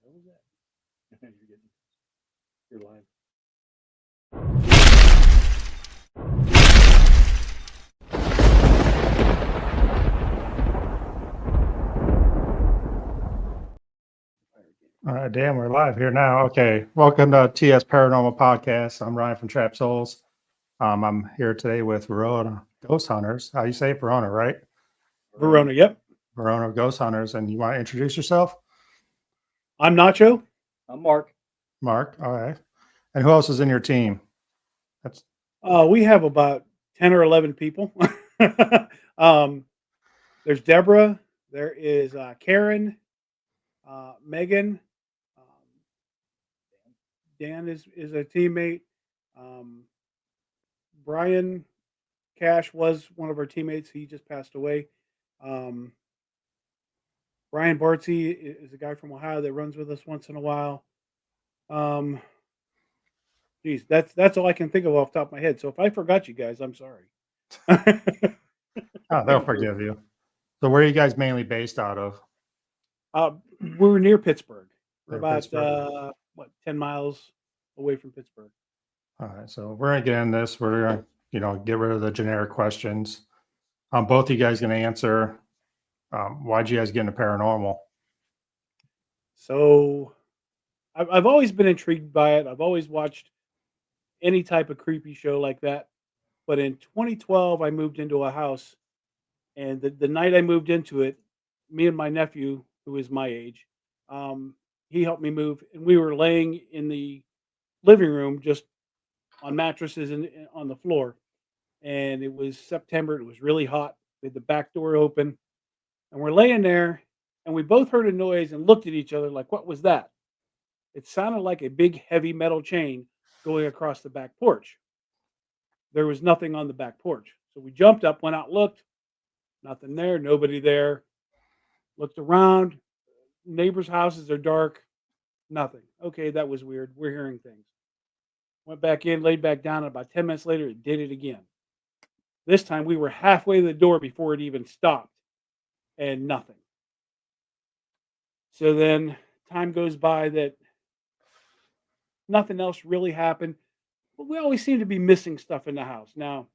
What was that? You're live. All right, damn, we're live here now. Okay, welcome to TS Paranormal Podcast. I'm Ryan from Trap Souls. I'm here today with Verona Ghost Hunters. How you say it? Verona, right? Verona, yep. Verona Ghost Hunters. And you want to introduce yourself? I'm Nacho. I'm Mark. Mark. All right. And who else is in your team? That's We have about 10 or 11 people. There's Deborah. There is Karen, Megan. Um, Dan is a teammate. Um, Brian Cash was one of our teammates. He just passed away. Um, Brian Bartsey is a guy from Ohio that runs with us once in a while. Um, Geez, that's all I can think of off the top of my head. So if I forgot you guys, I'm sorry. they'll forgive you. So where are you guys mainly based out of? uh, we're near Pittsburgh. We're Near about Pittsburgh. 10 miles away from Pittsburgh. All right, so we're gonna get in this. We're gonna, get rid of the generic questions. Both of you guys gonna answer. Why'd you guys get into paranormal? So I've always been intrigued by it. I've always watched any type of creepy show like that. But in 2012, I moved into a house, and the night I moved into it, me and my nephew, who is my age, um, he helped me move, and we were laying in the living room just on mattresses and on the floor. And it was September. It was really hot. We had the back door open, and we're laying there, and we both heard a noise and looked at each other like, "What was that?" It sounded like a big, heavy metal chain going across the back porch. There was nothing on the back porch, so we jumped up, went out, looked. Nothing there. Nobody there. Looked around. Neighbors' houses are dark. Nothing. Okay, that was weird. We're hearing things. Went back in, laid back down, and about 10 minutes later, it did it again. This time we were halfway to the door before it even stopped, and nothing. So then time goes by that nothing else really happened, but we always seem to be missing stuff in the house. Now,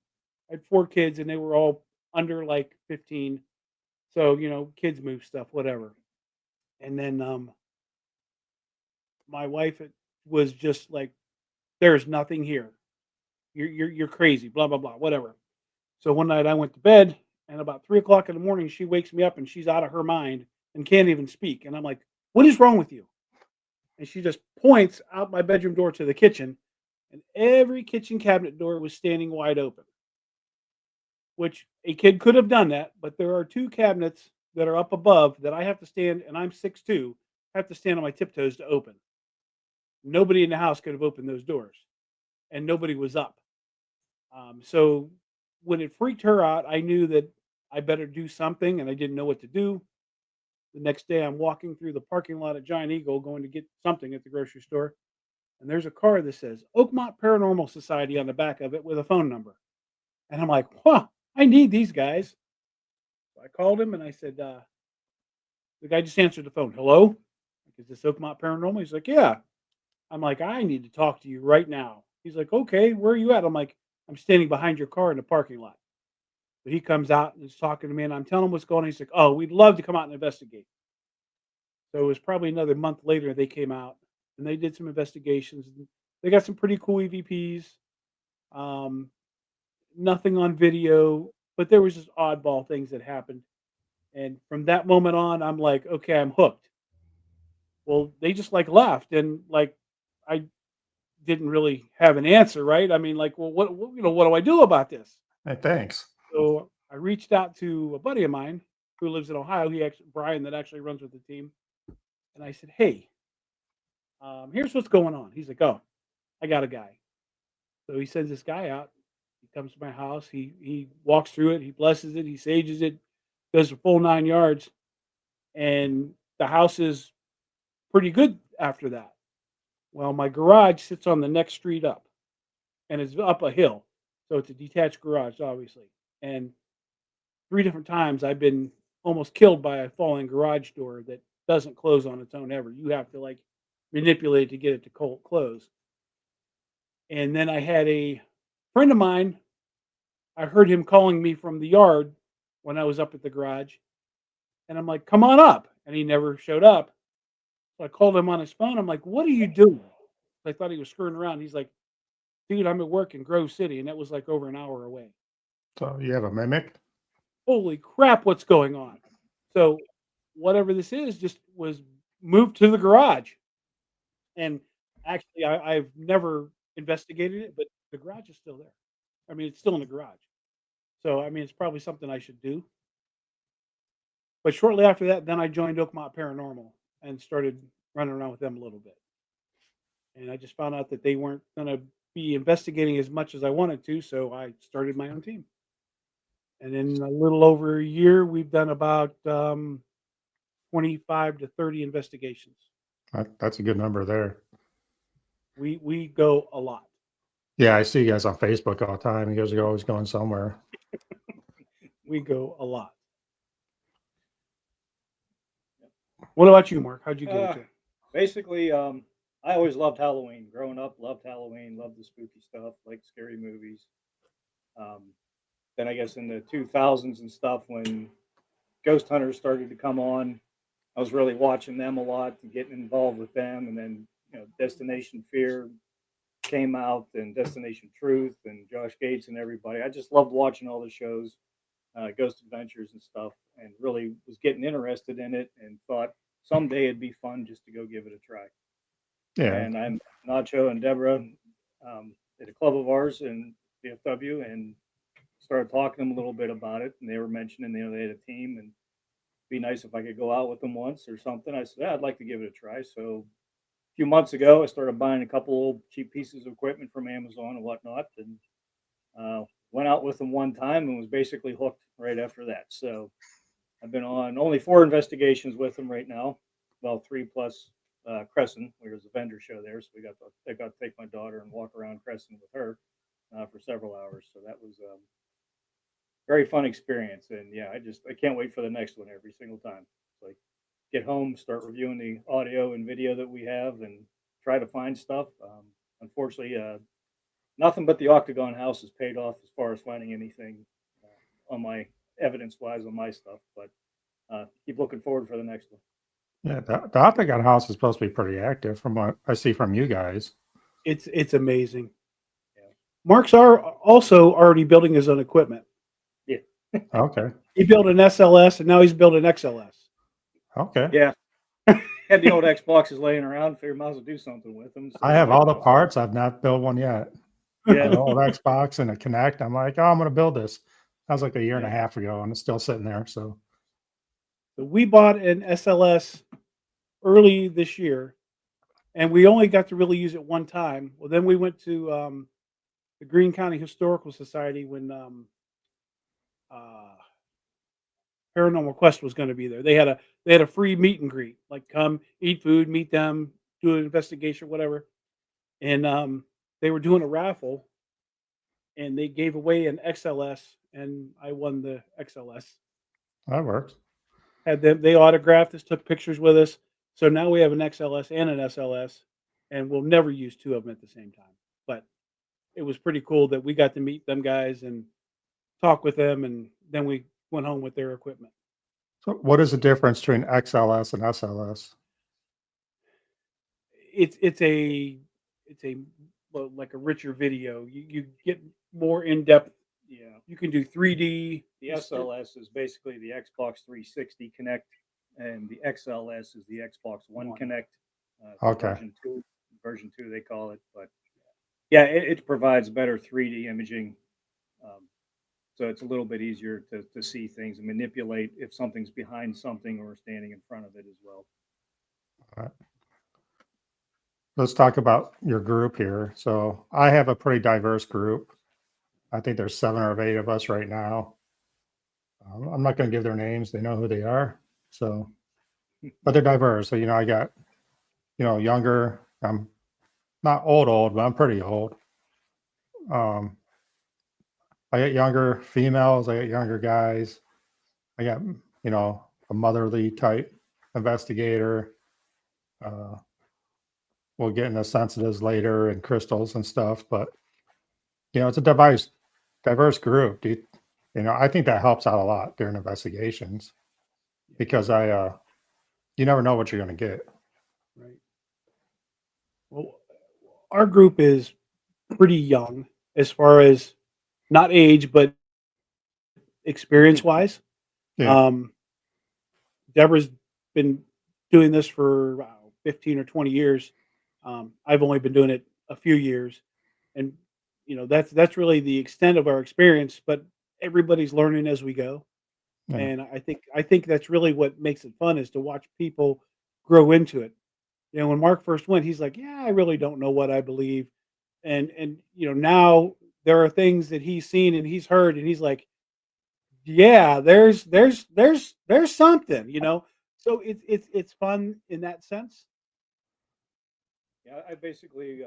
I had 4 kids, and they were all under like 15. So, kids move stuff, whatever. And then my wife was just like, "There's nothing here. You're crazy." Blah blah blah. Whatever. So one night I went to bed, and about 3 o'clock in the morning, she wakes me up, and she's out of her mind and can't even speak. And I'm like, "What is wrong with you?" And she just points out my bedroom door to the kitchen, and every kitchen cabinet door was standing wide open. Which a kid could have done that, but there are 2 cabinets that are up above that I have to stand, and I'm 6'2", have to stand on my tiptoes to open. Nobody in the house could have opened those doors, and nobody was up. So when it freaked her out, I knew that I better do something, and I didn't know what to do. The next day, I'm walking through the parking lot at Giant Eagle going to get something at the grocery store, and there's a car that says Oakmont Paranormal Society on the back of it with a phone number. And I'm like, "Huh, I need these guys." So I called him and I said, the guy just answered the phone. "Hello? Like, is this Oakmont Paranormal?" He's like, "Yeah." I'm like, "I need to talk to you right now." He's like, "Okay, where are you at?" I'm like, "I'm standing behind your car in the parking lot." So he comes out and is talking to me, and I'm telling him what's going on. He's like, "Oh, we'd love to come out and investigate." So it was probably another month later they came out and they did some investigations. And they got some pretty cool EVPs. Um, Nothing on video, but there was just oddball things that happened. And from that moment on, I'm like, "Okay, I'm hooked." Well, they just like left, and like I didn't really have an answer, right? I mean, like, well, what do I do about this? Hey, thanks. So I reached out to a buddy of mine who lives in Ohio. He actually, Brian, that actually runs with the team, and I said, "Hey, here's what's going on." He's like, "Oh, I got a guy." So he sends this guy out. He comes to my house. He walks through it. He blesses it. He sages it. Does the full 9 yards, and the house is pretty good after that. Well, my garage sits on the next street up, and it's up a hill, so it's a detached garage, obviously. And 3 different times I've been almost killed by a falling garage door that doesn't close on its own ever. You have to like manipulate to get it to close. And then I had a friend of mine. I heard him calling me from the yard when I was up at the garage, and I'm like, "Come on up," and he never showed up. So I called him on his phone. I'm like, "What are you doing?" I thought he was screwing around. He's like, "Dude, I'm at work in Grove City," and that was like over an hour away. So you have a mimic? Holy crap, what's going on? So whatever this is just was moved to the garage. And actually, I've never investigated it, but the garage is still there. I mean, it's still in the garage. So, I mean, it's probably something I should do. But shortly after that, then I joined Oakmont Paranormal and started running around with them a little bit. And I just found out that they weren't going to be investigating as much as I wanted to. So I started my own team. And in a little over a year, we've done about 25 to 30 investigations. That's a good number there. We go a lot. Yeah, I see you guys on Facebook all the time. You guys are always going somewhere. We go a lot. What about you, Mark? How'd you get into it? Basically, I always loved Halloween. Growing up, loved Halloween, loved the spooky stuff, like scary movies. Then I guess in the 2000s and stuff, when Ghost Hunters started to come on, I was really watching them a lot and getting involved with them. And then, Destination Fear came out, and Destination Truth, and Josh Gates and everybody. I just loved watching all the shows, Ghost Adventures and stuff, and really was getting interested in it and thought someday it'd be fun just to go give it a try. Yeah. And I'm Nacho and Deborah at a club of ours in VFW, and started talking to them a little bit about it. And they were mentioning, they had a team, and it'd be nice if I could go out with them once or something. I said, yeah, I'd like to give it a try. So a few months ago, I started buying a couple old cheap pieces of equipment from Amazon and whatnot, and went out with them one time and was basically hooked right after that. So I've been on only 4 investigations with them right now. Well, 3 plus Crescent. There was a vendor show there, so I got to take my daughter and walk around Crescent with her for several hours. So that was very fun experience. And yeah, I can't wait for the next one every single time. It's like get home, start reviewing the audio and video that we have, and try to find stuff. Unfortunately, nothing but the Octagon House has paid off as far as finding anything on my evidence wise on my stuff. But keep looking forward for the next one. Yeah, the Octagon House is supposed to be pretty active from what I see from you guys. It's amazing. Yeah. Mark's also already building his own equipment. Yeah. Okay. He built an SLS and now he's building XLS. Okay. Yeah. Had the old Xboxes laying around, figured might as well do something with them. So I have all the parts. I've not built one yet. Yeah. An old Xbox and a Kinect. I'm like, oh, I'm going to build this. That was like a year and a Yeah. half ago, and it's still sitting there. So So we bought an SLS early this year, and we only got to really use it one time. Well, then we went to the Greene County Historical Society when uh, Paranormal Quest was going to be there. They had a free meet and greet, like come eat food, meet them, do an investigation, whatever. And they were doing a raffle, and they gave away an XLS, and I won the XLS. that works. Had them, they autographed us, took pictures with us. So now we have an XLS and an SLS, and we'll never use 2 of them at the same time. But it was pretty cool that we got to meet them guys and talk with them, and then we went home with their equipment. So what is the difference between XLS and SLS? It's a well, like a richer video. You get more in depth. Yeah. You can do 3D. The SLS is basically the Xbox 360 Connect, and the XLS is the Xbox One Connect. Okay. Version two, they call it. But yeah, it provides better 3D imaging. So it's a little bit easier to see things and manipulate if something's behind something or standing in front of it as well. All right. Let's talk about your group here. So I have a pretty diverse group. I think there's 7 or 8 of us right now. I'm not going to give their names. They know who they are. So, but they're diverse. So, I got, younger. I'm not old, but I'm pretty old. I got younger females. I got younger guys. I got, a motherly type. investigator. Uh, we'll get into sensitives later and crystals and stuff, but it's a diverse group. I think that helps out a lot during investigations because you never know what you're going to get. Right. Well, our group is pretty young as far as not age, but experience wise. Yeah. Deborah's been doing this for 15 or 20 years. I've only been doing it a few years, and that's really the extent of our experience. But everybody's learning as we go, Yeah. and I think that's really what makes it fun is to watch people grow into it. When Mark first went, he's like, "Yeah, I really don't know what I believe," and now there are things that he's seen and he's heard, and he's like, yeah, there's something. So it's fun in that sense. Yeah, I basically,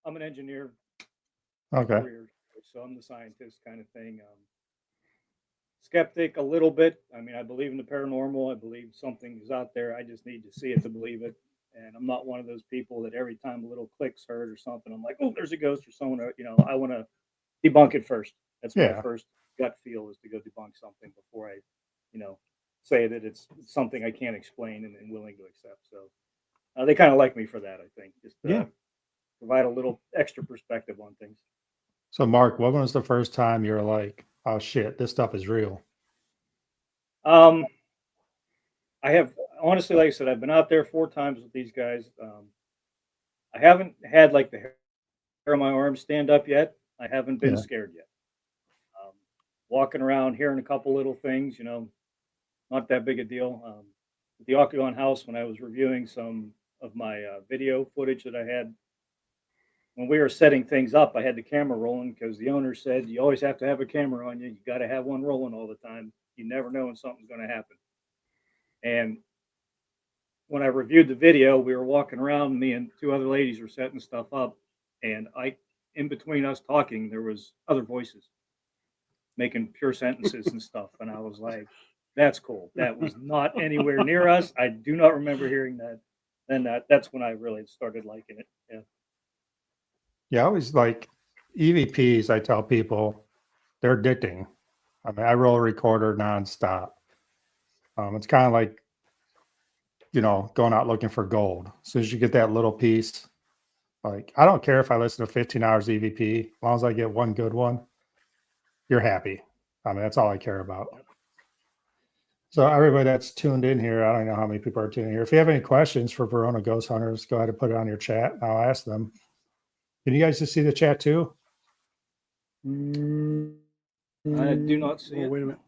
I'm an engineer by Okay. career, so I'm the scientist kind of thing. Skeptic a little bit. I mean, I believe in the paranormal. I believe something is out there. I just need to see it to believe it. And I'm not one of those people that every time a little click's heard or something, I'm like, oh, there's a ghost or someone. I want to debunk it first. That's my Yeah. first gut feel is to go debunk something before I, say that it's something I can't explain and willing to accept. So they kind of like me for that, I think. Just Yeah. provide a little extra perspective on things. So, Mark, when was the first time you were like, "Oh shit, this stuff is real"? Um, I have honestly, like I said, I've been out there 4 times with these guys. I haven't had like the hair on my arm stand up yet. I haven't been Yeah. scared yet. Um, Walking around, hearing a couple little things, not that big a deal. At the Octagon House, when I was reviewing some of my video footage that I had, when we were setting things up, I had the camera rolling because the owner said you always have to have a camera on you. You got to have one rolling all the time. You never know when something's going to happen. And when I reviewed the video, we were walking around. Me and 2 other ladies were setting stuff up, and in between us talking, there was other voices making pure sentences and stuff, and I was like, "That's cool. That was not anywhere near us. I do not remember hearing that." Then that's when I really started liking it. Yeah. Yeah. I always like EVPs. I tell people they're addicting. I mean, I roll a recorder nonstop. It's kind of like going out looking for gold. As soon as you get that little piece, like I don't care if I listen to 15 hours EVP, as long as I get one good one, you're happy. I mean, that's all I care about. Yep. So everybody that's tuned in here, I don't know how many people are tuning here. If you have any questions for Verona Ghost Hunters, go ahead and put it on your chat and I'll ask them. Can you guys just see the chat too? I do not see it. Wait a minute.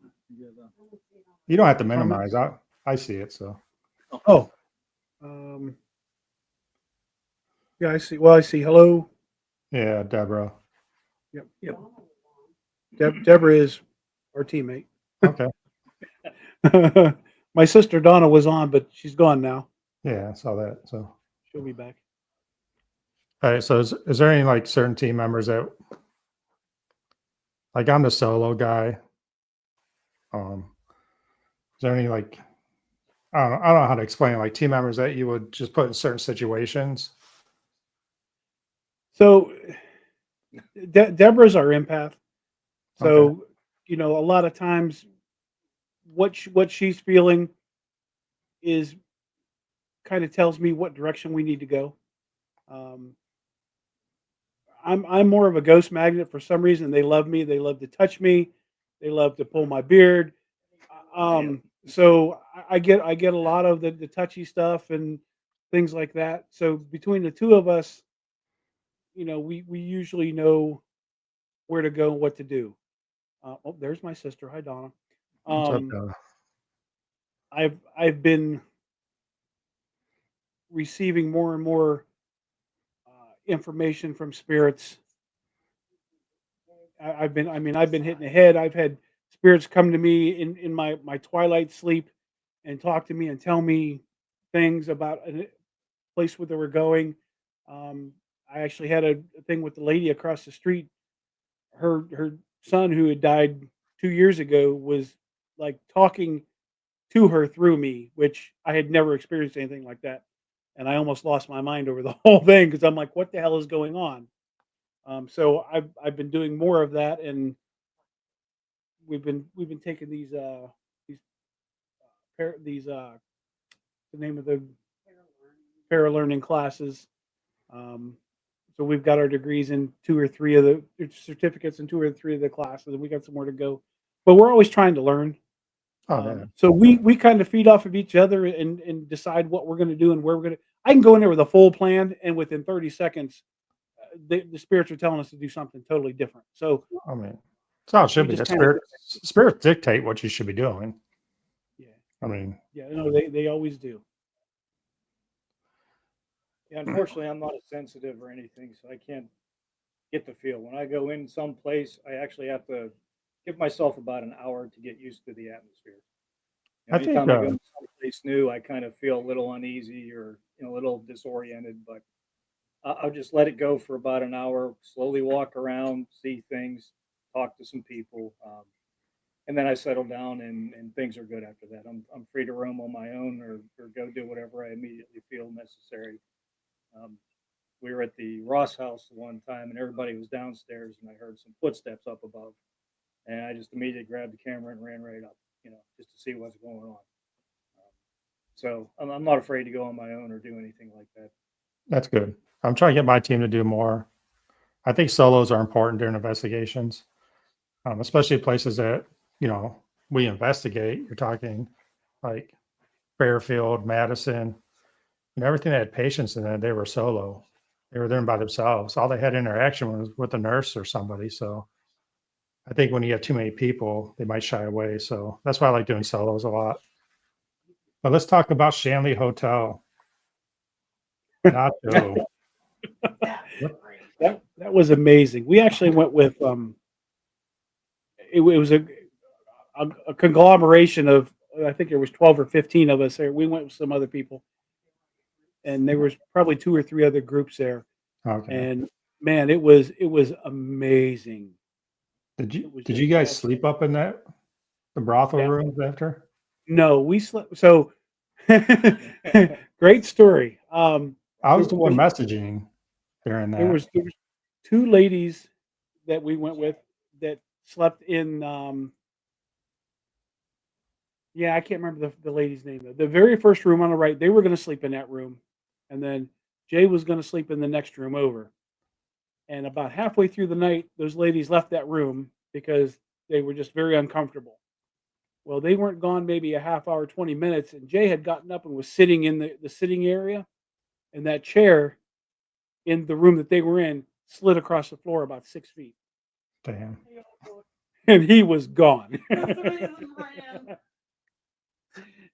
You don't have to Comments? minimize. I see it. So Oh, yeah, I see. Well, I see. Hello. yeah, Deborah. Yep. Deborah is our teammate. Okay. My sister Donna was on, but she's gone now. Yeah, I saw that. So She'll be back. all right. So is there any like certain team members that like I'm the solo guy? Is there any like I don't know how to explain it, like team members that you would just put in certain situations? So Deborah's our empath. Okay. So a lot of times what she's feeling is kind of tells me what direction we need to go. Um, I'm more of a ghost magnet for some reason. They love me. They love to touch me. They love to pull my beard. So I get a lot of the touchy stuff and things like that. So between the two of us, we usually know where to go and what to do. Oh, there's my sister. Hi, Donna. What's up, Um, I've been receiving more and more information from spirits. I've been hitting the head. I've had spirits come to me in my twilight sleep and talk to me and tell me things about a place where they were going. Um, I actually had a thing with the lady across the street. Her son, who had died 2 years ago, was like talking to her through me, which I had never experienced anything like that. And I almost lost my mind over the whole thing because I'm like, what the hell is going on? So I've been doing more of that, and we've been taking these these the name of the para learning classes. Um, so we've got our degrees in two or three of the certificates in two or three of the classes, and we got some more to go. But we're always trying to learn. Oh, yeah. So we kind of feed off of each other and decide what we're going to do and where we're going to. I can go in there with a full plan, and within 30 seconds, the spirits are telling us to do something totally different. So I mean, it's how it we should be. just The kind of spirits dictate what you should be doing. yeah, I mean, yeah, no, they always do. Yeah, unfortunately, I'm not as sensitive or anything, so I can't get the feel. When I go in some place, I actually have to give myself about an hour to get used to the atmosphere. I think Anytime I go someplace new, I kind of feel a little uneasy or a little disoriented. But I'll just let it go for about an hour. Slowly walk around, see things, talk to some people, and then I settle down and things are good after that. I'm free to roam on my own or go do whatever I immediately feel necessary. Um, we were at the Ross house one time and everybody was downstairs and I heard some footsteps up above and I just immediately grabbed the camera and ran right up, just to see what's going on. So I'm not afraid to go on my own or do anything like that. that's good. I'm trying to get my team to do more. I think solos are important during investigations, especially places that, we investigate. You're talking like Fairfield, Madison, everything that had patients in it, they were solo. They were there by themselves. All they had interaction was with a nurse or somebody. So I think when you have too many people, they might shy away. So that's why I like doing solos a lot. But let's talk about Shanley Hotel. Nacho. That was amazing. We actually went with it was a conglomeration of I think there was 12 or 15 of us there. We went with some other people, and there was probably two or three other groups there. Okay. And man, it was amazing. Did It you was did just you guys awesome. sleep up in the brothel Yeah. rooms after? No, we slept. So great story. I was There, the one there, messaging during there that. was there was two ladies that we went with that slept in. Yeah, I can't remember the lady's name though. The very first room on the right, they were going to sleep in that room, and then Jay was going to sleep in the next room over. And about halfway through the night, those ladies left that room because they were just very uncomfortable. Well, they weren't gone maybe a half hour, 20 minutes, and Jay had gotten up and was sitting in the sitting area, and that chair in the room that they were in slid across the floor about 6 feet, Damn. and he was gone.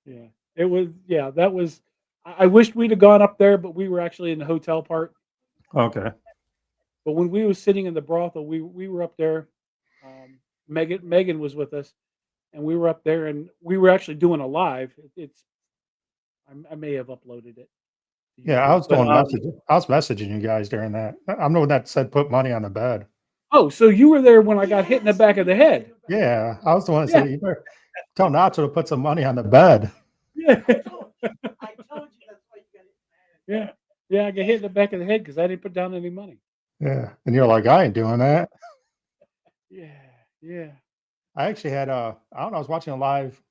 Yeah, it was. Yeah, that was. I wished we'd have gone up there, but we were actually in the hotel part. Okay. But when we was sitting in the brothel, we were up there. Megan was with us, and we were up there, and we were actually doing a live. It's I may have uploaded it to Yeah, I YouTube, was the but one messaging. I was messaging you guys during that. I'm the one that said put money on the bed. oh, so you were there when I got hit in the back of the head? Yeah, I was the one that Yeah, said you better tell Nacho to put some money on the bed. yeah, yeah, yeah. I got hit in the back of the head because I didn't put down any money. Yeah, and you're like, I ain't doing that. Yeah, yeah. I actually had I don't know. I was watching a live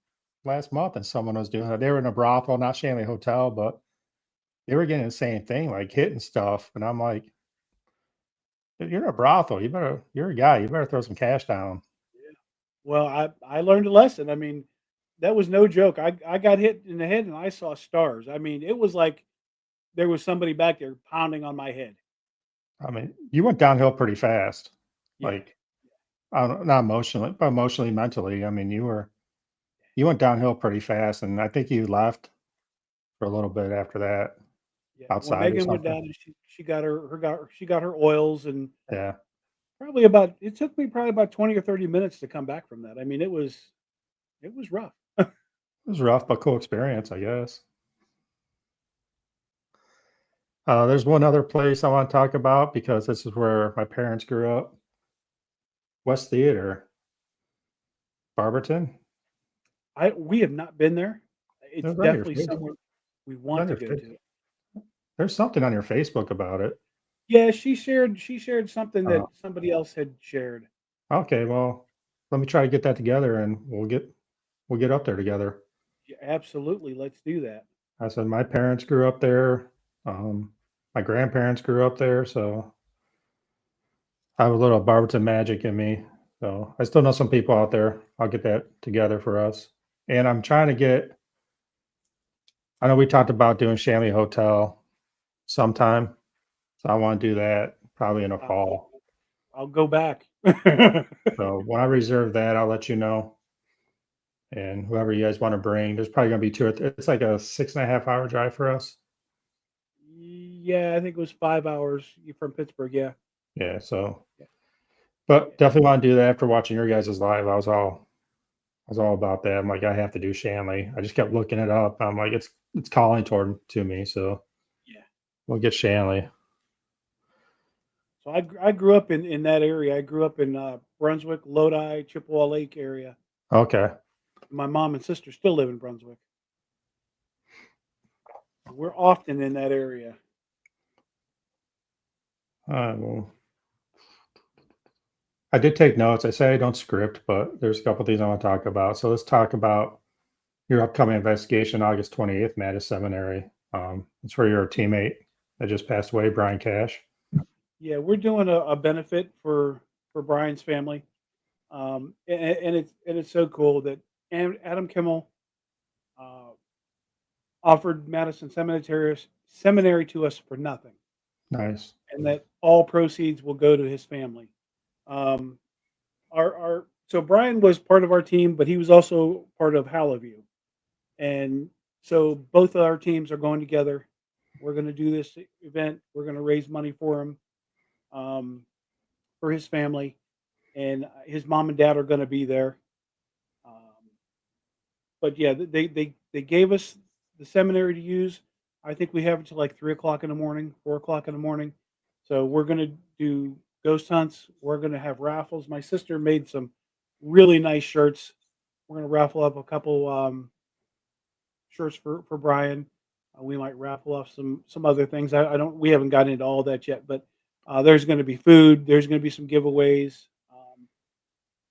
last month, and someone was doing it. They were in a brothel, not Shanley Hotel, but they were getting the same thing, like hitting stuff. And I'm like, "Dude, you're in a brothel. You're a guy. You better throw some cash down." Well, I learned a lesson. I mean, that was no joke. I got hit in the head and I saw stars. I mean, it was like there was somebody back there pounding on my head. I mean, you went downhill pretty fast. Yeah. Like, I don't know, not emotionally, but emotionally, mentally. I mean, you went downhill pretty fast, and I think you left for a little bit after that, Yeah. Well, outside or Megan went something. down and she got she got her oils, and Yeah, probably about it took me probably about 20 or 30 minutes to come back from that. I mean, it was rough. it was rough, but cool experience, I guess. There's one other place I want to talk about because this is where my parents grew up. West Theater, Barberton. We have not been there. It's It's on your definitely face. somewhere we It's want on to your go face. to. There's something on your Facebook about it. Yeah, she shared something that Oh, somebody else had shared. okay. Well, let me try to get that together, and we'll get up there together. Yeah, absolutely, let's do that. I said my parents grew up there. Um, my grandparents grew up there, so I have a little Barberton magic in me. So I still know some people out there. I'll get that together for us. And I'm trying to get. I know we talked about doing Chamois Hotel sometime, so I want to do that probably in the Uh, I'll fall. I'll go back. So when I reserve that, I'll let you know. And whoever you guys want to bring, there's probably gonna be two or it's like a 6.5 hour drive for us. Yeah, I think it was 5 hours from Pittsburgh, yeah. Yeah, so Yeah, but yeah. definitely want to do that after watching your guys' live. I was all about that. I'm like, I have to do Shanley. I just kept looking it up. I'm like, it's calling toward to me, so Yeah. we'll get Shanley. So I grew up in that area. I grew up in, Brunswick, Lodi, Chippewa Lake area. Okay. My mom and sister still live in Brunswick. We're often in that area. Well, I did take notes. I say I don't script, but there's a couple things I want to talk about. So let's talk about your upcoming investigation, August 28th, Mattis Seminary. It's for your teammate that just passed away, Brian Cash. Yeah, we're doing a benefit for Brian's family. And it's so cool that Adam Kimmel, uh, offered Madison Seminary to us for nothing, Nice. and that all proceeds will go to his family. Um, our so Brian was part of our team, but he was also part of Hallowview, and so both of our teams are going together. We're going to do this event. We're going to raise money for him, um, for his family, and his mom and dad are going to be there. Um, but yeah, they gave us the seminary to use. I think we have until like 3 o'clock in the morning, 4 o'clock in the morning. So we're gonna do ghost hunts. We're gonna have raffles. My sister made some really nice shirts. We're gonna raffle up a couple, shirts for Brian. We might raffle off some other things. I don't. We haven't gotten into all that yet, but there's going to be food. There's going to be some giveaways.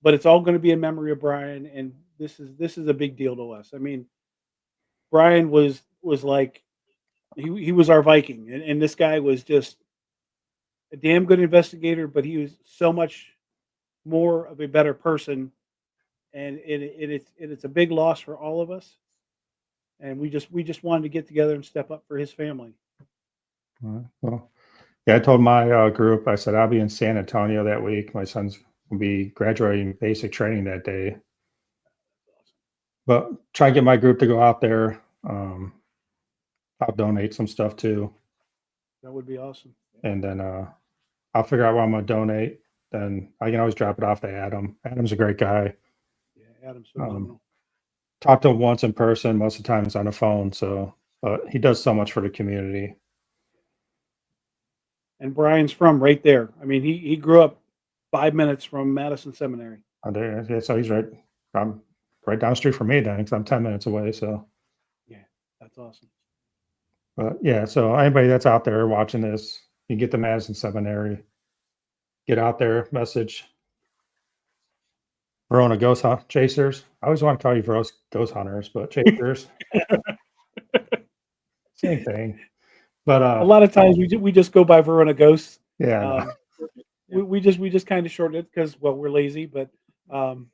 But it's all going to be in memory of Brian, and this is a big deal to us. I mean, Brian was like he was our Viking, and this guy was just a damn good investigator, but he was so much more of a better person, and it's a big loss for all of us. And we just wanted to get together and step up for his family. All right. Well, yeah, I told my group, I said, I'll be in San Antonio that week. My son's will be graduating basic training that day. But try and get my group to go out there. I'll donate some stuff too. That would be awesome. And then I'll figure out what I'm going to donate. Then I can always drop it off to Adam. Adam's a great guy. Yeah, Adam's Um, phenomenal. Talked to him once in person. Most of the time it's on the phone. So, but he does so much for the community. And Brian's from right there. I mean, he grew up 5 minutes from Madison Seminary. There, yeah, so he's right. I'm right down the street from me then, because I'm 10 minutes away. So, Yeah, that's awesome. but yeah, so anybody that's out there watching this, you get the Madison Seminary, get out there, message Verona Ghost Chasers. I always want to call you Ghost Hunters, but Chasers, same thing. But A lot of times we just go by Verona Ghosts. yeah, I know. Um, we just kind of shorten it because, well, we're lazy, but um,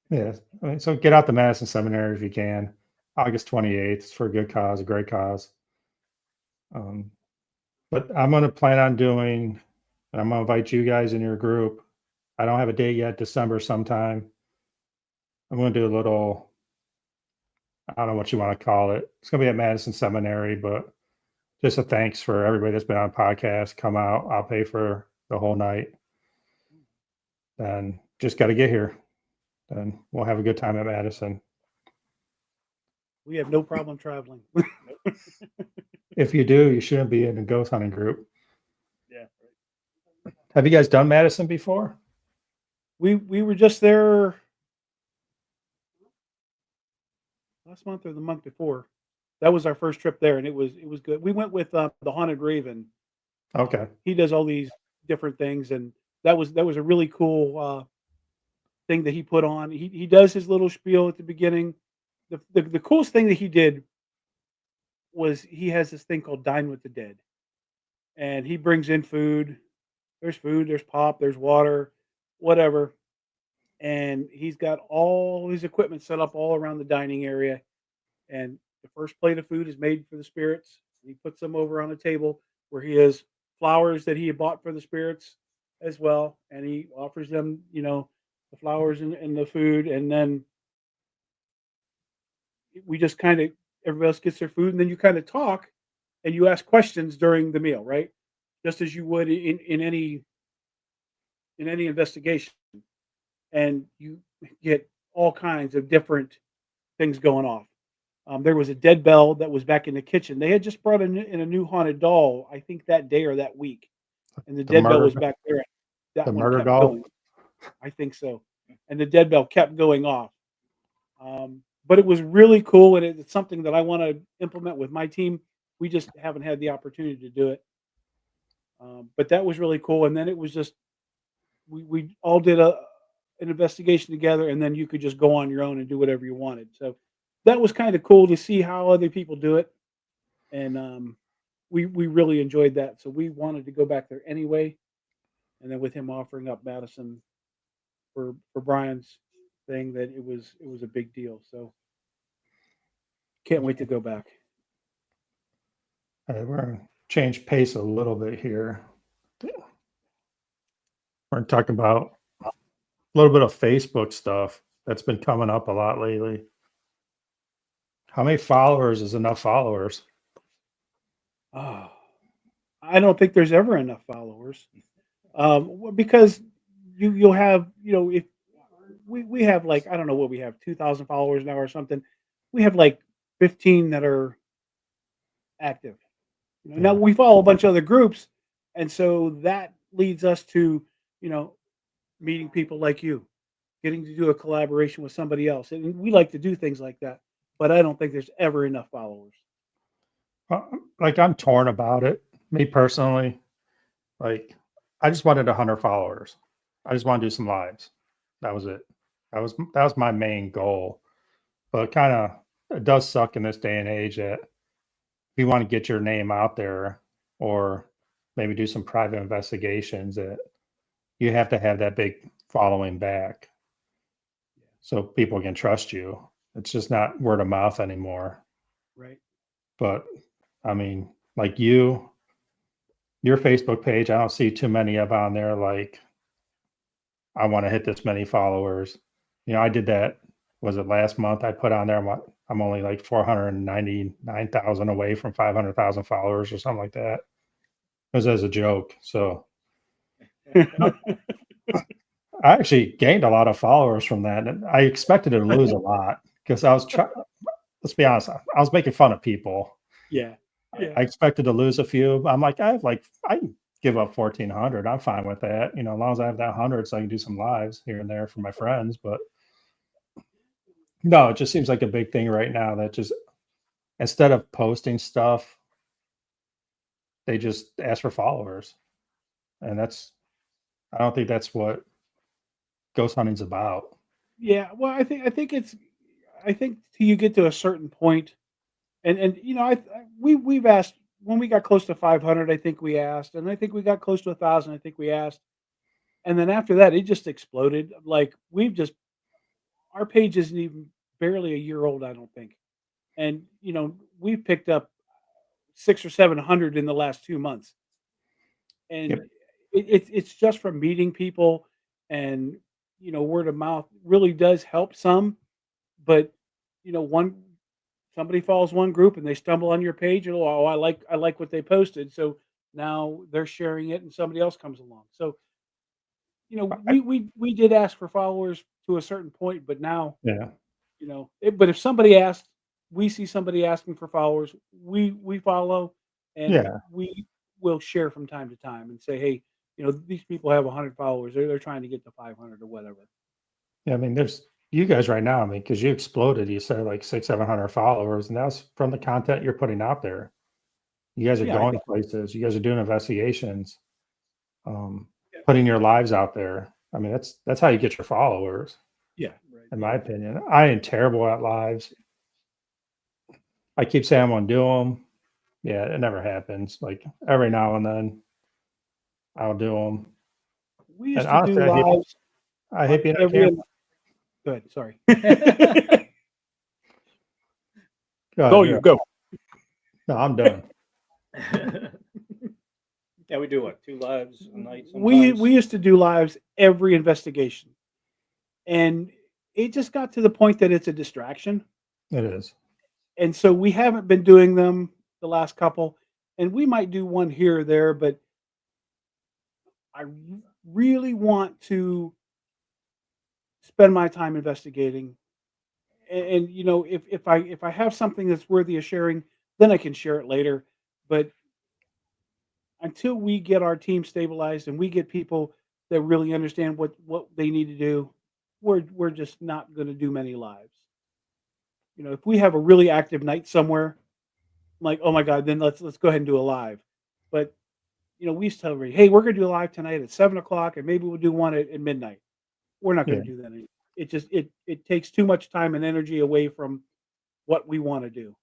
Yeah. I mean, so get out the Madison Seminary if you can. August 28th. It's for a good cause, a great cause. But I'm going to plan on doing, and I'm going to invite you guys in your group. I don't have a date yet, December sometime. I'm going to do a little, I don't know what you want to call it. It's going to be at Madison Seminary, but just a thanks for everybody that's been on podcast. Come out. I'll pay for the whole night. And just got to get here. And we'll have a good time at Madison. we have no problem traveling. If you do, you shouldn't be in a ghost hunting group. Yeah. Have you guys done Madison before? We were just there last month or the month before. That was our first trip there, and it was good. We went with the Haunted Raven. Okay. He does all these different things, and that was a really cool thing that he put on. He does his little spiel at the beginning. The coolest thing that he did was he has this thing called Dine with the Dead, and he brings in food. There's food, there's pop, there's water, whatever, and he's got all his equipment set up all around the dining area. And the first plate of food is made for the spirits. He puts them over on a table where he has flowers that he had bought for the spirits as well, and he offers them, the flowers and the food, and then we just kind of everybody else gets their food, and then you kind of talk and you ask questions during the meal, right? Just as you would in any investigation, and you get all kinds of different things going off. There was a dead bell that was back in the kitchen. They had just brought in a new haunted doll, I think that day or that week, and the The dead bell murder was back there. That the one murder kept doll. going. I think so, and the dead bell kept going off. But it was really cool, and it's something that I want to implement with my team. We just haven't had the opportunity to do it. But that was really cool. And then it was just we all did an investigation together, and then you could just go on your own and do whatever you wanted. So that was kind of cool to see how other people do it, and we really enjoyed that. So we wanted to go back there anyway. And then with him offering up Madison for Brian's thing, that it was a big deal. So can't wait to go back. We're going to change pace a little bit here. We're talking about a little bit of Facebook stuff that's been coming up a lot lately. How many followers is enough followers? Oh, I don't think there's ever enough followers. Because you'll have, if we have, like, I don't know what we have, 2,000 followers now or something. We have like 15 that are active. Now Yeah. we follow a bunch of other groups, and so that leads us to, you know meeting people like you, getting to do a collaboration with somebody else, and we like to do things like that. But I don't think there's ever enough followers. Like, I'm torn about it. Me personally, like, I just wanted 100 followers. I just want to do some lives. That was it. That was my main goal. But kind of it does suck in this day and age that if you want to get your name out there or maybe do some private investigations that you have to have that big following back so people can trust you. It's just not word of mouth anymore. Right. But I mean, like your Facebook page, I don't see too many of on there. Like, I want to hit this many followers. I did that. Was it last month? I put on there. I'm only like 499,000 away from 500,000 followers or something like that. It was as a joke. So I actually gained a lot of followers from that, and I expected to lose a lot because I was trying. Let's be honest. I was making fun of people. Yeah. I expected to lose a few. I'm like, I can give up 1,400. I'm fine with that. As long as I have that 100, so I can do some lives here and there for my friends. But no, it just seems like a big thing right now that just instead of posting stuff, they just ask for followers, and I don't think that's what ghost hunting's about. Yeah. Well, I think till you get to a certain point, and we've asked when we got close to 500. I think we asked, and I think we got close to 1,000. I think we asked, and then after that, it just exploded. Like, our page isn't even barely a year old, I don't think, and we've picked up 600 or 700 in the last 2 months, and Yep. it's just from meeting people, and word of mouth really does help some, but one somebody follows one group and they stumble on your page and, oh, I like what they posted, so now they're sharing it and somebody else comes along. So I, we did ask for followers to a certain point, but now yeah, but if somebody asks, we see somebody asking for followers, we follow, and yeah, we will share from time to time and say, hey, these people have 100 followers, they're trying to get to 500 or whatever. yeah. I mean, you guys right now, I mean, because you exploded, you said like 700 followers, and that's from the content you're putting out there. You guys are Yeah, going places. You guys are doing investigations, Yeah. putting your lives out there. I mean, that's how you get your followers, yeah. Right. in my opinion. I am terrible at lives. I keep saying I'm gonna do them. Yeah, it never happens. Like every now and then, I'll do them. We And used to do honestly, lives I on hate being on every. camera. Go ahead. Sorry. Go Go ahead, you go. no, I'm done. Yeah, we do what, 2 lives a night We sometimes. used to do lives every investigation, and it just got to the point that it's a distraction, It is. and so we haven't been doing them the last couple, and we might do one here or there, but I really want to spend my time investigating. And you know, if I have something that's worthy of sharing, then I can share it later. But until we get our team stabilized and we get people that really understand what they need to do, we're just not going to do many lives. You know, if we have a really active night somewhere, like oh my god, then let's go ahead and do a live. But you know, we used to tell everybody, hey, we're going to do a live tonight at 7 o'clock, and maybe we'll do one at midnight. We're not Yeah. going to do that anymore. It just it takes too much time and energy away from what we want to do.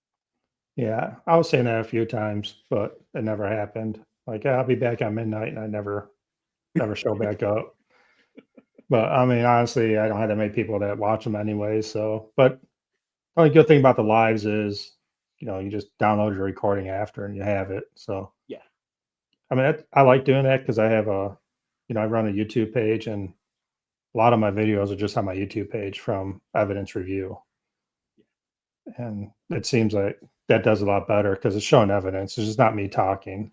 Yeah. I was saying that a few times, but it never happened. Like, "Yeah, I'll be back at midnight," and I never show back up. But I mean, honestly, I don't have that many people that watch them anyway. So, but the only good thing about the lives is, you just download your recording after and you have it. So, Yeah. I mean, I like doing that because I have I run a YouTube page, and a lot of my videos are just on my YouTube page from evidence review. And it seems like that does a lot better because it's showing evidence. It's just not me talking.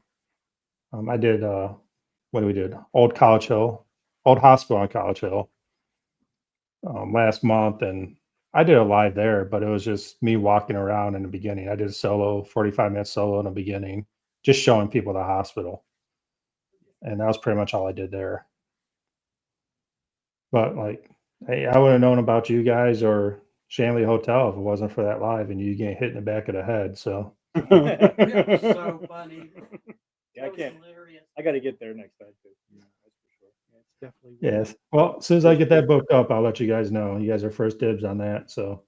I did what we did? Old hospital on College Hill last month, and I did a live there, but it was just me walking around in the beginning. I did a 45-minute solo in the beginning, just showing people the hospital, and that was pretty much all I did there. But like, hey, I would have known about you guys or Shanley Hotel if it wasn't for that live and you getting hit in the back of the head. So That was so funny. Yeah, I That was can't. hilarious. I got to get there next time too. That's for sure. It's definitely yes, well, as soon as I get that booked up, I'll let you guys know. You guys are first dibs on that. So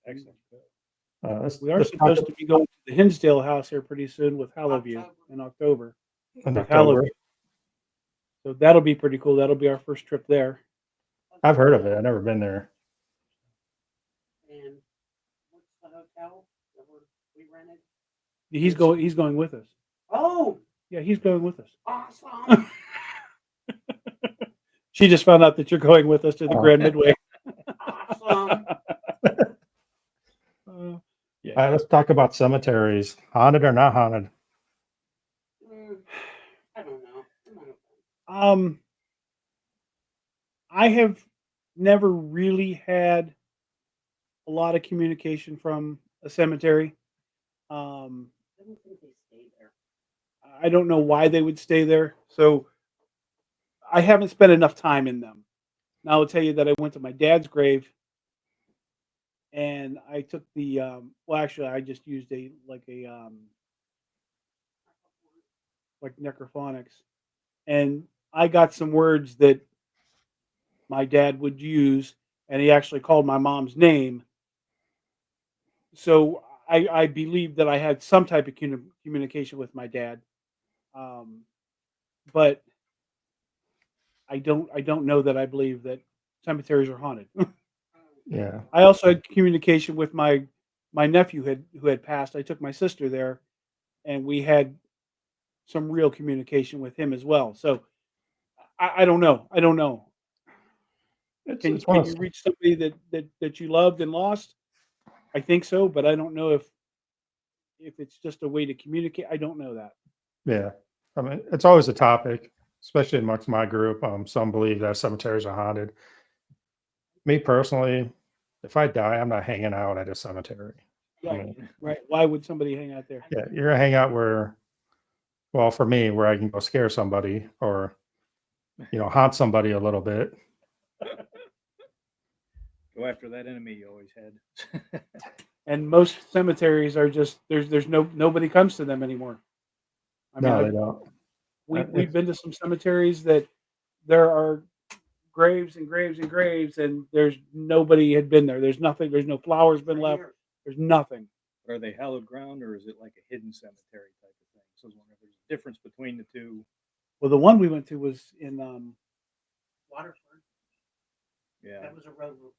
Excellent. we are let's talk supposed to be going to the Hinsdale house here pretty soon with Hallowview October. in October. in With October. Hallowview. So that'll be pretty cool. That'll be our first trip there. I've heard of it. I've never been there. And what's the hotel that we rented? He's going with us. Oh, Yeah, he's going with us. awesome. She just found out that you're going with us to the Oh. Grand Midway. Awesome. Yeah. All right, let's talk about cemeteries. Haunted or not haunted? I don't know. I have never really had a lot of communication from a cemetery. Um, I don't think they stay there. I don't know why they would stay there. So I haven't spent enough time in them. Now I'll tell you that I went to my dad's grave and I took the well actually I just used like necrophonics and I got some words that my dad would use and he actually called my mom's name. So I believe that I had some type of communication with my dad. Um, but I don't know that I believe that cemeteries are haunted. Yeah. I also had communication with my nephew who had passed. I took my sister there, and we had some real communication with him as well. So I don't know. I don't know. It's one Can of you those, reach somebody that you loved and lost? I think so, but I don't know if it's just a way to communicate. I don't know that. yeah. I mean, it's always a topic, especially amongst my group. Some believe that cemeteries are haunted. Me personally, if I die, I'm not hanging out at a cemetery. I Right. mean, Right. Why would somebody hang out there? yeah, you're gonna hang out well, for me, where I can go scare somebody or haunt somebody a little bit. Go Go after that enemy you always had. And most cemeteries are just there's nobody comes to them anymore. I mean, No, they don't. we've been to some cemeteries that there are graves and graves and graves, and there's nobody had been there. There's nothing. There's no flowers been left. There's nothing. Are they hallowed ground or is it like a hidden cemetery type of thing? So I was wondering if there's a difference between the two. Well, the one we went to was in Waterford. Yeah. That was a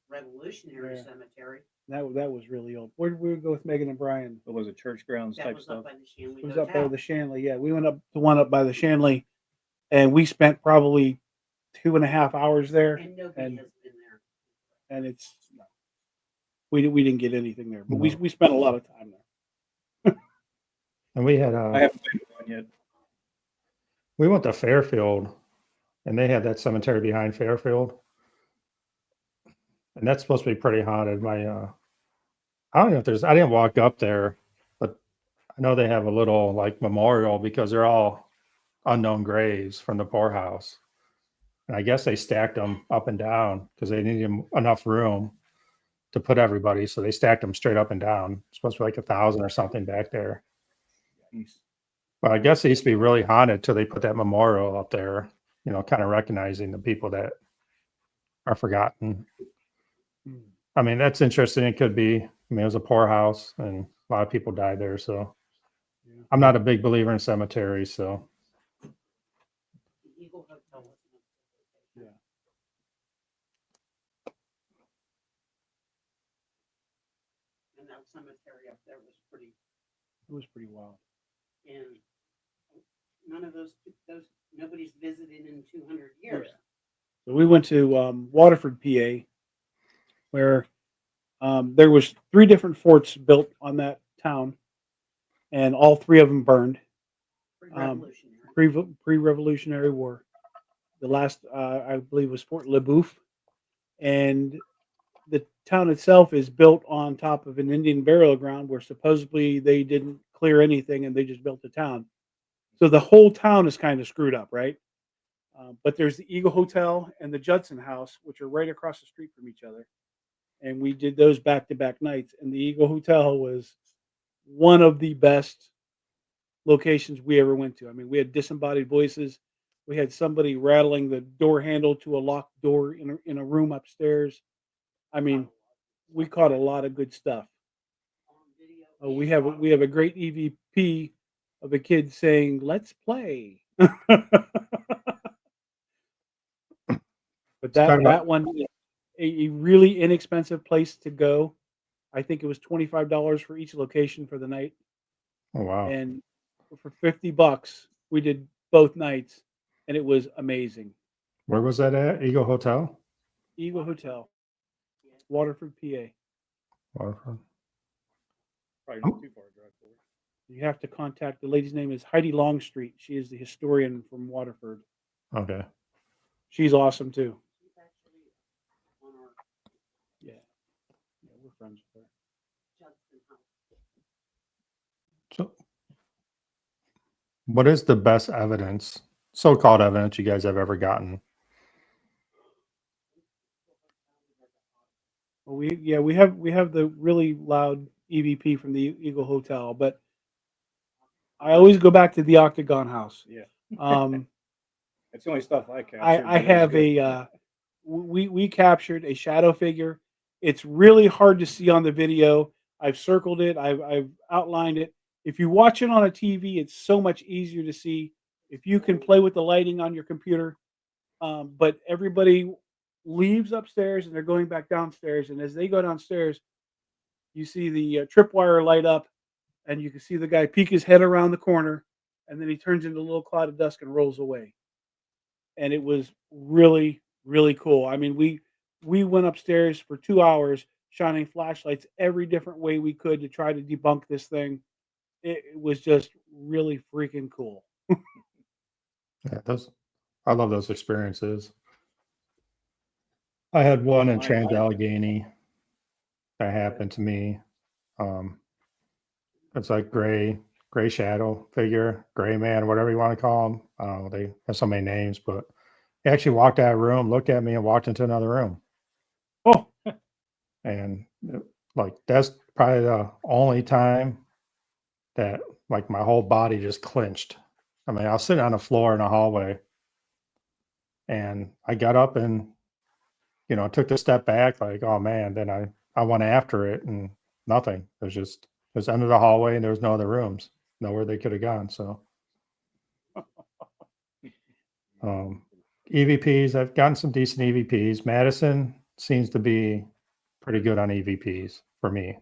revolutionary Yeah. cemetery. that was really old. Where did we go with Megan and Brian? What was it? Church grounds That type was stuff? up by the Shanley It was Hotel. up by the Shanley. Yeah, we went up to one up by the Shanley, and we spent probably 2.5 hours there. And nobody and- has been there. And it's no, we didn't get anything there, but No. we spent a lot of time there. And we had I haven't been to one yet. we went to Fairfield, and they had that cemetery behind Fairfield, and that's supposed to be pretty haunted. My I don't know if there's. I didn't walk up there, but I know they have a little like memorial because they're all unknown graves from the poorhouse, and I guess they stacked them up and down because they needed enough room to put everybody, so they stacked them straight up and down. It's supposed to be like 1,000 or something back there. But I guess it used to be really haunted till they put that memorial up there, kind of recognizing the people that are forgotten. I mean, that's interesting. It could be. I mean, it was a poorhouse and a lot of people died there. So Yeah. I'm not a big believer in cemeteries. So The Eagle Hotel was Yeah. and that cemetery up there was pretty. It was pretty wild. And none of those nobody's visited in 200 years. So we went to Waterford, PA, where there was 3 different forts built on that town, and all 3 of them burned Revolutionary. pre-Revolutionary War. The last, I believe, was Fort Le Boeuf, and the town itself is built on top of an Indian burial ground where supposedly they didn't clear anything and they just built the town. So the whole town is kind of screwed up, right? But there's the Eagle Hotel and the Judson House, which are right across the street from each other. And we did those back-to-back nights. And the Eagle Hotel was one of the best locations we ever went to. I mean, we had disembodied voices. We had somebody rattling the door handle to a locked door in a room upstairs. I mean, we caught a lot of good stuff. On video. Oh, we have a great EVP of a kid saying, "Let's play." But that one, a really inexpensive place to go. I think it was $25 for each location for the night, oh wow, and for $50, we did both nights, and it was amazing. where was that at? Eagle Hotel. Eagle Hotel, Waterford, PA. Waterfront. Probably not too far to drive forward. You have to contact the lady's name is Heidi Longstreet. She is the historian from Waterford. Okay. She's awesome too. She's actually on our Yeah, we're friends with her. Judson House. So, what is the best evidence, so-called evidence, you guys have ever gotten? Well, we have the really loud EVP from the Eagle Hotel, but I always go back to the Octagon House. Yeah. Um, That's the only stuff I captured. I but it was have good. we captured a shadow figure. It's really hard to see on the video. I've circled it. I've outlined it. If you watch it on a TV, it's so much easier to see. If you can play with the lighting on your computer, but everybody leaves upstairs and they're going back downstairs. And as they go downstairs, you see the tripwire light up, and you can see the guy peek his head around the corner, and then he turns into a little cloud of dust and rolls away. And it was really, really cool. I mean, we went upstairs for 2 hours shining flashlights every different way we could to try to debunk this thing. It was just really freaking cool. Yeah, I love those experiences. I had one in Mine- Trans-Allegheny that happened to me. It's like gray shadow figure, gray man, whatever you want to call them. I don't know. They have so many names, but he actually walked out of the room, looked at me, and walked into another room. Oh, And like that's probably the only time that like my whole body just clenched. I mean, I was sitting on the floor in the hallway and I got up and, took the step back like, oh man, then I went after it and nothing. It was end of the hallway and there was no other rooms, nowhere they could have gone. So um EVPs, I've gotten some decent EVPs. Madison seems to be pretty good on EVPs for me.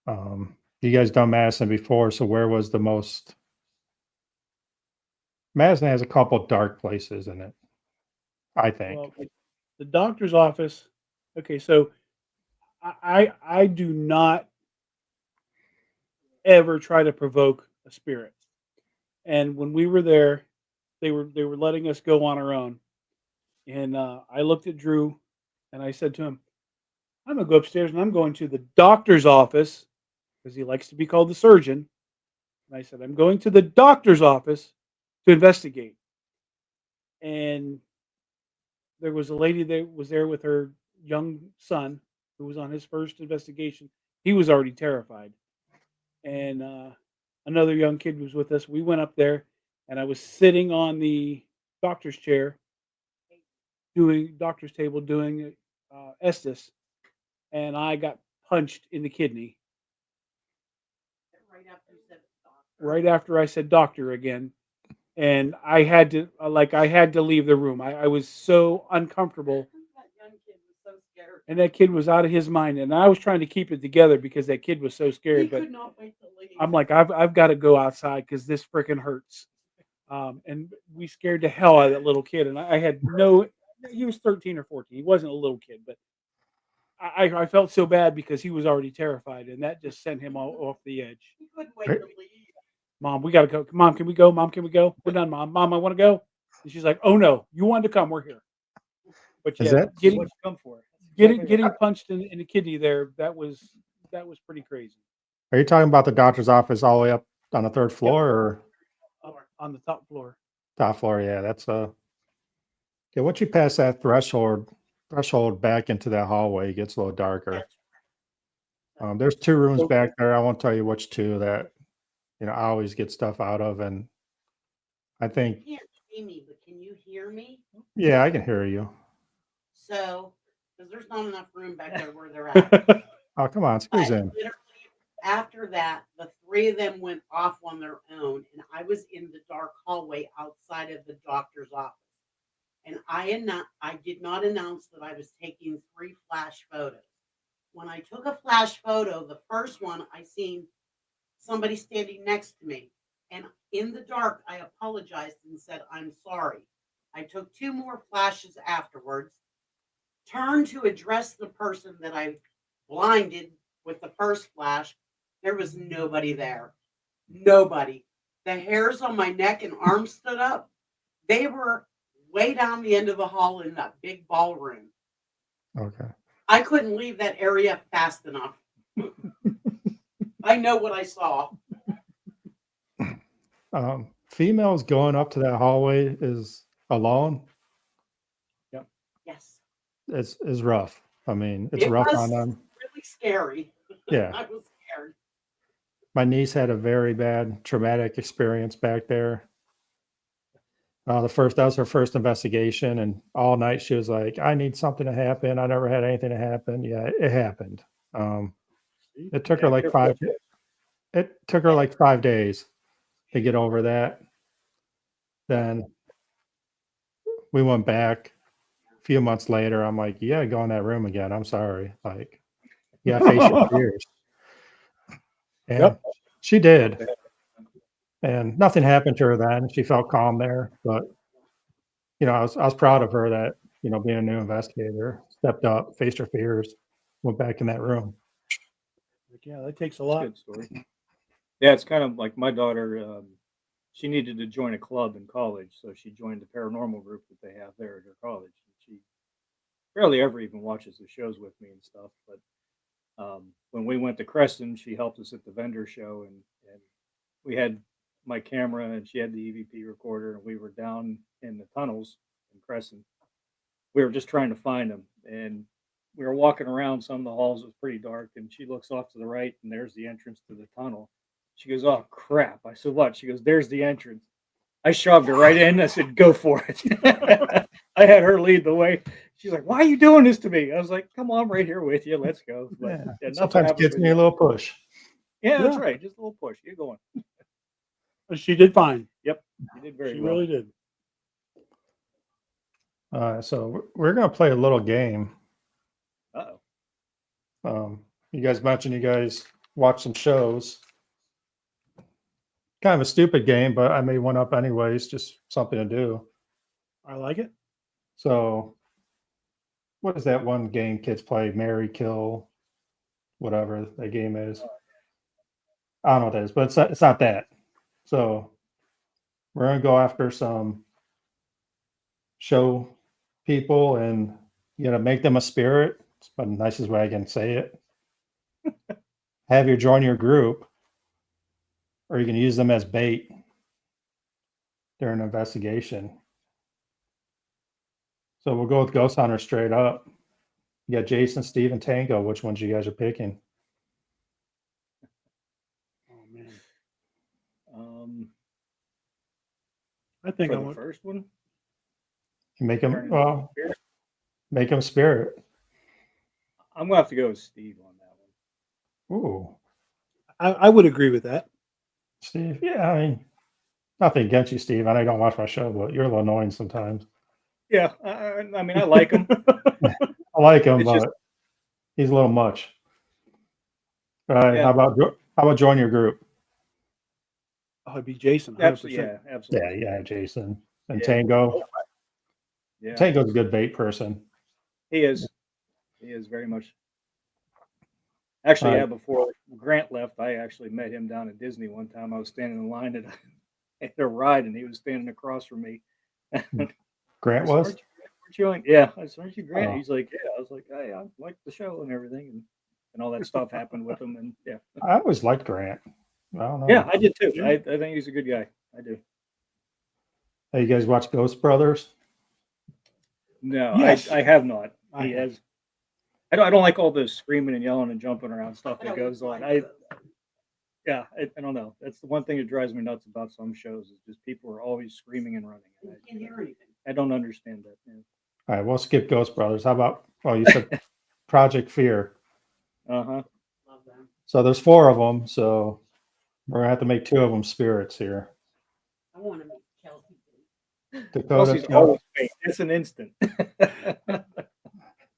You guys done Madison before, so where was the most? Madison has a couple dark places in it, I think. Well, the doctor's office. Okay, so I do not ever try to provoke a spirit. And when we were there, they were letting us go on our own. And I looked at Drew, and I said to him, "I'm gonna go upstairs, and I'm going to the doctor's office because he likes to be called the surgeon." And I said, "I'm going to the doctor's office to investigate." And there was a lady that was there with her young son who was on his first investigation. He was already terrified. And another young kid was with us. We went up there, and I was sitting on the doctor's chair, doing doctor's table, doing Estes, and I got punched in the kidney Right after you said doctor. right after I said doctor again, and I had to I had to leave the room. I was so uncomfortable, That young kid was so scared. and that kid was out of his mind, and I was trying to keep it together because that kid was so He scared. But could not wait to leave. I'm like, I've got to go outside because this freaking hurts. And we scared the hell out of that little kid. And I had no, he was 13 or 14. He wasn't a little kid, but I felt so bad because he was already terrified. And that just sent him all off the edge. He couldn't wait Right. to leave. Mom, we got to go. Mom, can we go? Mom, can we go? We're done, Mom. Mom, I want to go. And she's like, oh no, you wanted to come. We're here. But Is yeah, that- What you come for? getting punched in the kidney there, that was pretty crazy. Are you talking about the doctor's office all the way up on the third floor or Up on the top floor. top floor? Yeah, that's yeah. Once you pass that threshold back into that hallway, it gets a little darker. There's 2 rooms back there. I won't tell you which 2 that I always get stuff out of, and I think You can't see me, but can you hear me? yeah, I can hear you. So, because there's not enough room back there where they're at. Oh, come on, squeeze But in. literally, after that, the 3 of them went off on their own, and I was in the dark hallway outside of the doctor's office. And I did not announce that I was taking 3 flash photos. When I took a flash photo, the first one I seen somebody standing next to me, and in the dark, I apologized and said, "I'm sorry." I took 2 more flashes afterwards, turned to address the person that I blinded with the first flash. There was nobody there. Nobody. The hairs on my neck and arms stood up. They were way down the end of the hall in that big ballroom. Okay. I couldn't leave that area fast enough. I know what I saw. Females going up to that hallway is alone Yes. is rough. I mean, it's It rough was on them. really scary. Yeah. I was scared. My niece had a very bad traumatic experience back there. That was her first investigation, and all night she was like, "I need something to happen. I never had anything to happen." Yeah, it happened. It took her like five. It took her like 5 days to get over that. Then we went back a few months later. I'm like, "You gotta go in that room again. I'm sorry. Like, you gotta face your fears." And Yep. she did. And nothing happened to her then. She felt calm there. But I was proud of her that, being a new investigator, stepped up, faced her fears, went back in that room. Yeah, that takes a That's a lot. good story. Yeah, it's kind of like my daughter. She needed to join a club in college, so she joined the paranormal group that they have there at her college. She rarely ever even watches the shows with me and stuff. But when we went to Creston, she helped us at the vendor show, and we had my camera, and she had the EVP recorder, and we were down in the tunnels in Creston. We were just trying to find them, and we were walking around some of the halls. It was pretty dark, and she looks off to the right, and there's the entrance to the tunnel. She goes, "Oh crap!" I said, "What?" She goes, "There's the entrance." I shoved her right in. I said, "Go for it." I had her lead the way. She's like, "Why are you doing this to me?" I was like, "Come on, I'm right here with you. Let's go." But Yeah. nothing Sometimes happened kids with need a you. little push. Yeah, that's Yeah. right. Just a little push. You're going. But she did fine. Yep, you did very She well. really did. So we're going to play a little game. Uh-oh. You guys mentioned you guys watch some shows. Kind of a stupid game, but I made one up anyways, just something to do. I like it. So, what is that one game kids play? Marry, kill, whatever that game is. I don't know what that is, but it's not that. So, we're going to go after some show people and you got to make them a spirit. It's the nicest way I can say it. Have you join your group, or you can use them as bait during an investigation. So we'll go with Ghost Hunter straight up. You got Jason, Steve, and Tango. Which ones you guys are picking? Oh man, I For think I the went. first one, You make them turn into a spirit? make them spirit. I'm gonna have to go with Steve on that one. Ooh, I would agree with that. Steve. Yeah, I mean, nothing against you, Steve. I know you don't watch my show, but you're a little annoying sometimes. Yeah, I mean, I like him. I like him, It's but just- he's a little much. All right. Yeah. How about join your group? Oh, it'd be Jason. 100%. Absolutely, yeah, Yeah, absolutely. yeah, Jason and Yeah. Tango. Yeah, Tango's a good bait person. he is. He is very much. Actually, All yeah. right. Before Grant left, I actually met him down at Disney one time. I was standing in line at a ride, and he was standing across from me. Grant I said, was. Aren't you on? Yeah, I said, "Aren't you Grant?" Oh. He's like, "Yeah." I was like, "Hey, I like the show and everything," and all that stuff happened with him, and yeah, I always liked Grant. I don't know. yeah, I did too. Yeah. I think he's a good guy. I do. Hey, you guys watch Ghost Brothers? No, Yes. I have not. I He have. has. I don't like all this screaming and yelling and jumping around stuff I that don't goes on. like I don't know. That's the one thing that drives me nuts about some shows is just people are always screaming and running. You can't hear anything. I don't understand that. Yeah. All right, we'll skip Ghost Brothers. How about? Oh, you said Project Fear. Uh-huh. Love them. So there's 4 of them. So we're gonna have to make 2 of them spirits here. I want to meet Kelsey. Chelsea's Dakota, always fake. It's an instant.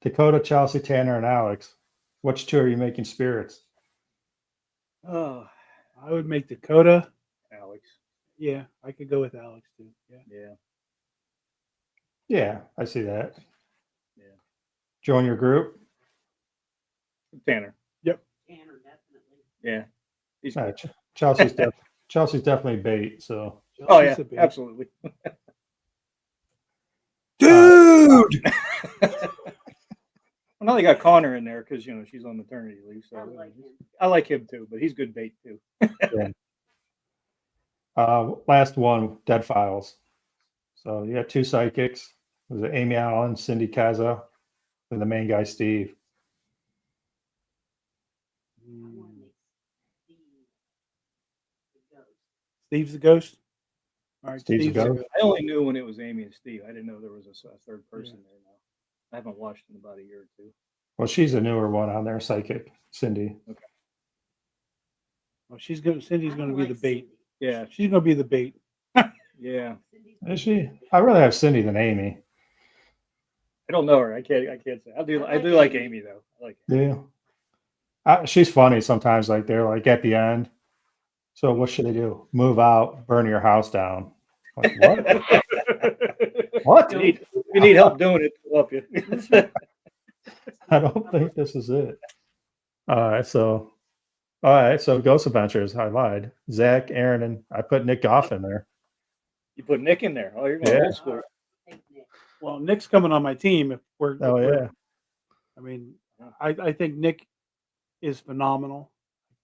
Dakota, Chelsea, Tanner, and Alex. Which 2 are you making spirits? Oh, I would make Dakota. Alex. Yeah, I could go with Alex too. Yeah. Yeah. Yeah, I see that. Yeah. Join your group. Tanner. Tanner, definitely. Yeah. He's All right, Chelsea's definitely bait. So Oh yeah, Chelsea's a big- absolutely. Dude. Well, now they got Connor in there because she's on maternity leave. So I like him. him too, but he's good bait too. last one, Dead Files. So you got 2 psychics. Was it Amy Allen, Cindy Kaza, and the main guy Steve? I want to meet Steve, the ghost. Steve's the ghost. All right, Steve's the ghost. I only knew when it was Amy and Steve. I didn't know there was a third person there now. I haven't watched in about a year or two. Well, she's a newer one on there, psychic Cindy. Well, Cindy's I going to don't be the like bait. Cindy. Yeah, She's going to be the bait. yeah. Cindy's Is she? I'd rather have Cindy than Amy. I don't know her. I can't say. I do like like Amy. Amy though. I like Amy. Yeah. She's funny sometimes. Like they're like at the end. So what should they do? Move out, burn your house down. Like what? What? If you need help doing it, we'll help you. I don't think this is it. All right, so Ghost Adventures. I lied. Zach, Aaron, and I put Nick Goff in there. You put Nick in there. Oh, you're going Yeah. old school. Take Nick. Well, Nick's coming on my team. If we're, Oh yeah, I mean, I think Nick is phenomenal.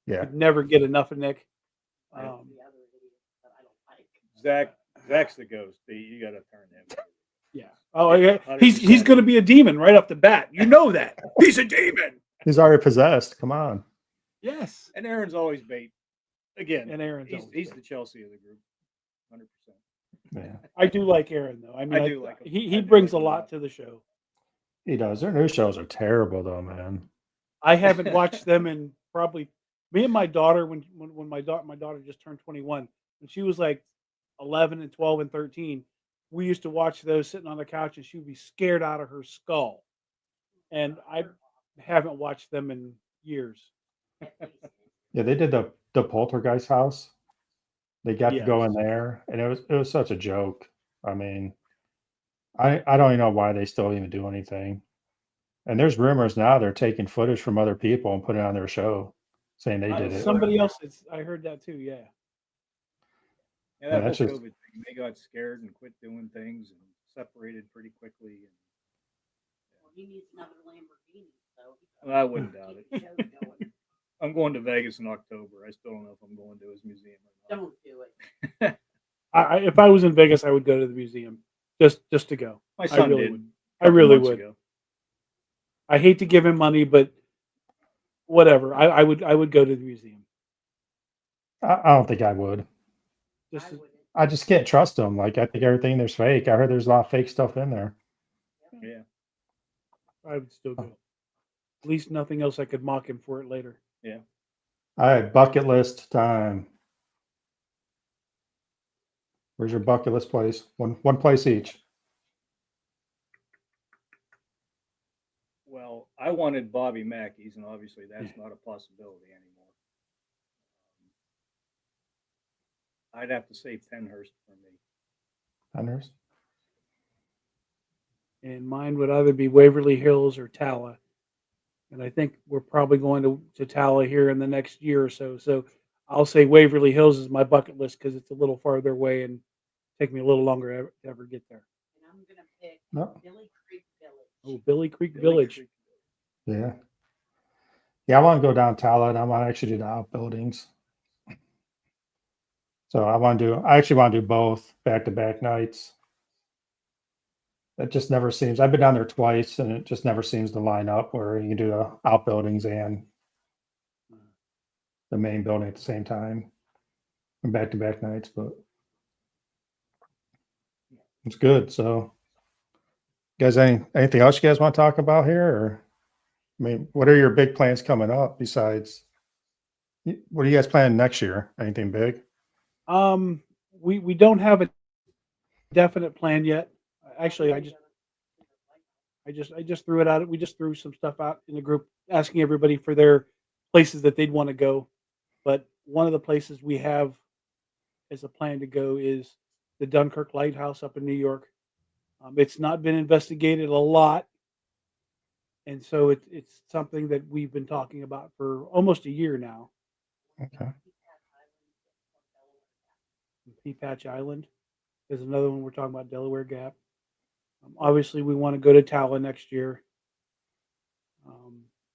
yeah. Could never get enough of Nick. The other idiot that I don't like. Zach's the ghost. You got to turn him. Yeah. Oh, yeah. He's 100%. going to be a demon right off the bat. You know that. He's a demon. He's already possessed. Come on. Yes. And Aaron's always bait. Again, And Aaron's he's always the bait. Chelsea of the group, 100%. Yeah, I do like Aaron though. I mean, I do like him. I he do brings like a him a lot lot. to the show. he does. Their new shows are terrible, though, man. I haven't watched them in probably me and my daughter when my daughter just turned 21 when she was like 11 and 12 and 13. We used to watch those sitting on the couch and she would be scared out of her skull. And I haven't watched them in years. Yeah, they did the Poltergeist house. They got to go in Yes. there, and it was such a joke. I mean, I don't even know why they still even do anything. And there's rumors now they're taking footage from other people and putting it on their show, saying they did it. Somebody else I heard that too, yeah. Yeah, Yeah, that whole that's just COVID thing, they got scared and quit doing things and separated pretty quickly. Well, he needs another Lamborghini, so And I wouldn't doubt keep it. the show going. I'm going to Vegas in October. I still don't know if I'm going to his museum or not. Don't do it. If I was in Vegas, I would go to the museum just to go. My I son really did. would. a I couple really months would. ago. I hate to give him money, but whatever. I would go to the museum. I don't think I would. Just I to- wouldn't. I just can't trust them. Like I think everything there's fake. I heard there's a lot of fake stuff in there. Yeah. I would still go. At least nothing else I could mock him for it later. Yeah. All right, bucket list time. Where's your bucket list place? One place each. Well, I wanted Bobby Mackey's, and obviously that's not a possibility anymore. I'd have to say Penhurst for me. Penhurst? And mine would either be Waverly Hills or Tala. And I think we're probably going to Tala here in the next year or so. So I'll say Waverly Hills is my bucket list because it's a little farther away and take me a little longer to ever get there. And I'm gonna pick No. Billy Creek Village. Oh, Billy Creek Billy Village. Creek. Yeah. Yeah, I want to go down Tala and I want to actually do the outbuildings. So I actually want to do both back-to-back nights. It just never seems, I've been down there twice and it just never seems to line up where you can do the outbuildings and the main building at the same time and back-to-back nights, but it's good. So guys, anything else you guys want to talk about here? Or I mean, what are your big plans coming up besides what are you guys planning next year? Anything big? We don't have a definite plan yet. Actually, I just threw it out. We just threw some stuff out in the group asking everybody for their places that they'd want to go. But one of the places we have as a plan to go is the Dunkirk Lighthouse up in New York. It's not been investigated a lot, and so it's something that we've been talking about for almost a year now. Okay. Peapatch Island is another one we're talking about. Delaware Gap. Obviously, we want to go to Tala next year.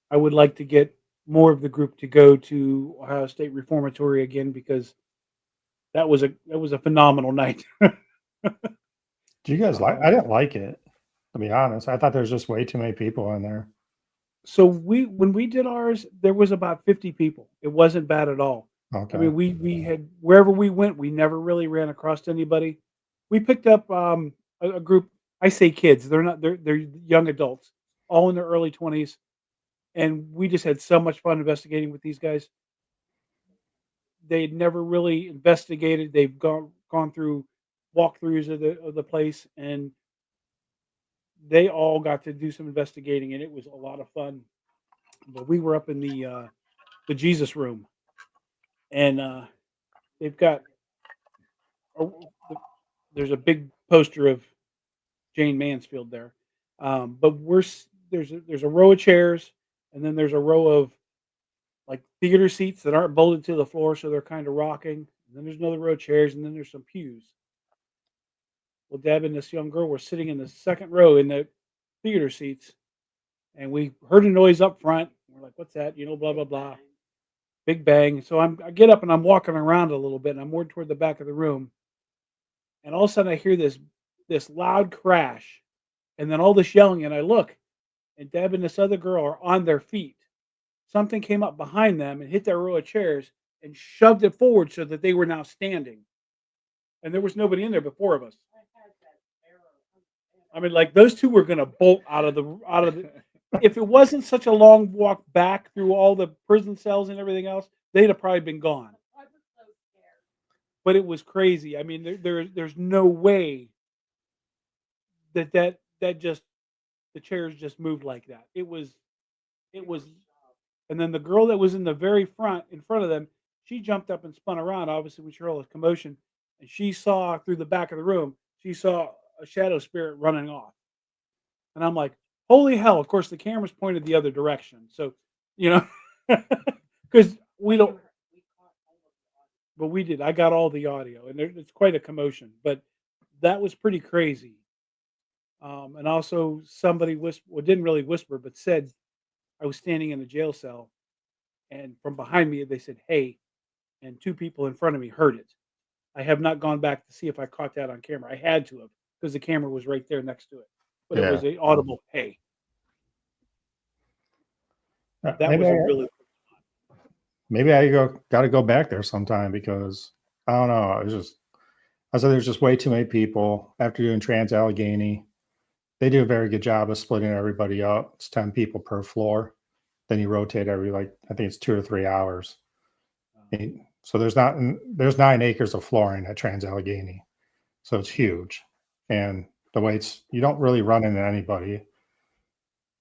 I would like to get more of the group to go to Ohio State Reformatory again because that was a phenomenal night. Do you guys like? I didn't like it, to be honest. I thought there was just way too many people in there. So when we did ours, there was about 50 people. It wasn't bad at all. Okay. I mean, we had wherever we went, we never really ran across anybody. We picked up a group. I say kids. They're young adults, all in their early 20s, and we just had so much fun investigating with these guys. They'd never really investigated. They've gone through walkthroughs of the place, and they all got to do some investigating, and it was a lot of fun. But we were up in the Jesus room, and they've got a, there's a big poster of Jane Mansfield there. But there's a row of chairs, and then there's a row of like theater seats that aren't bolted to the floor, so they're kind of rocking. And then there's another row of chairs, and then there's some pews. Well, Deb and this young girl were sitting in the second row in the theater seats, and we heard a noise up front. We're like, "What's that?" Blah blah blah. Big bang. So I get up and I'm walking around a little bit, and I'm more toward the back of the room, and all of a sudden I hear this this loud crash, and then all this yelling, and I look, and Deb and this other girl are on their feet. Something came up behind them and hit their row of chairs and shoved it forward so that they were now standing. And there was nobody in there but 4 of us. I mean, like, those 2 were gonna bolt out of the if it wasn't such a long walk back through all the prison cells and everything else, they'd have probably been gone. But it was crazy. I mean, there's no way that just the chairs just moved like that. It was and then the girl that was in the very front in front of them, she jumped up and spun around, obviously, when she heard all the commotion, and she saw through the back of the room, she saw a shadow spirit running off. And I'm like, "Holy hell." Of course, the camera's pointed the other direction. So, you know, because we don't but we did. I got all the audio, and it's quite a commotion, but that was pretty crazy. And also somebody well, didn't really whisper, but said I was standing in the jail cell, and from behind me, they said, "Hey," and 2 people in front of me heard it. I have not gone back to see if I caught that on camera. I had to have because the camera was right there next to it. But it Yeah. was a audible "Hey." That Maybe was a I, really maybe I got to go back there sometime because I don't know. I said there's just way too many people after doing Trans Allegheny. They do a very good job of splitting everybody up. It's 10 people per floor. Then you rotate every, like, I think it's 2 or 3 hours. So there's 9 acres of flooring at Trans Allegheny. So it's huge. And the way you don't really run into anybody.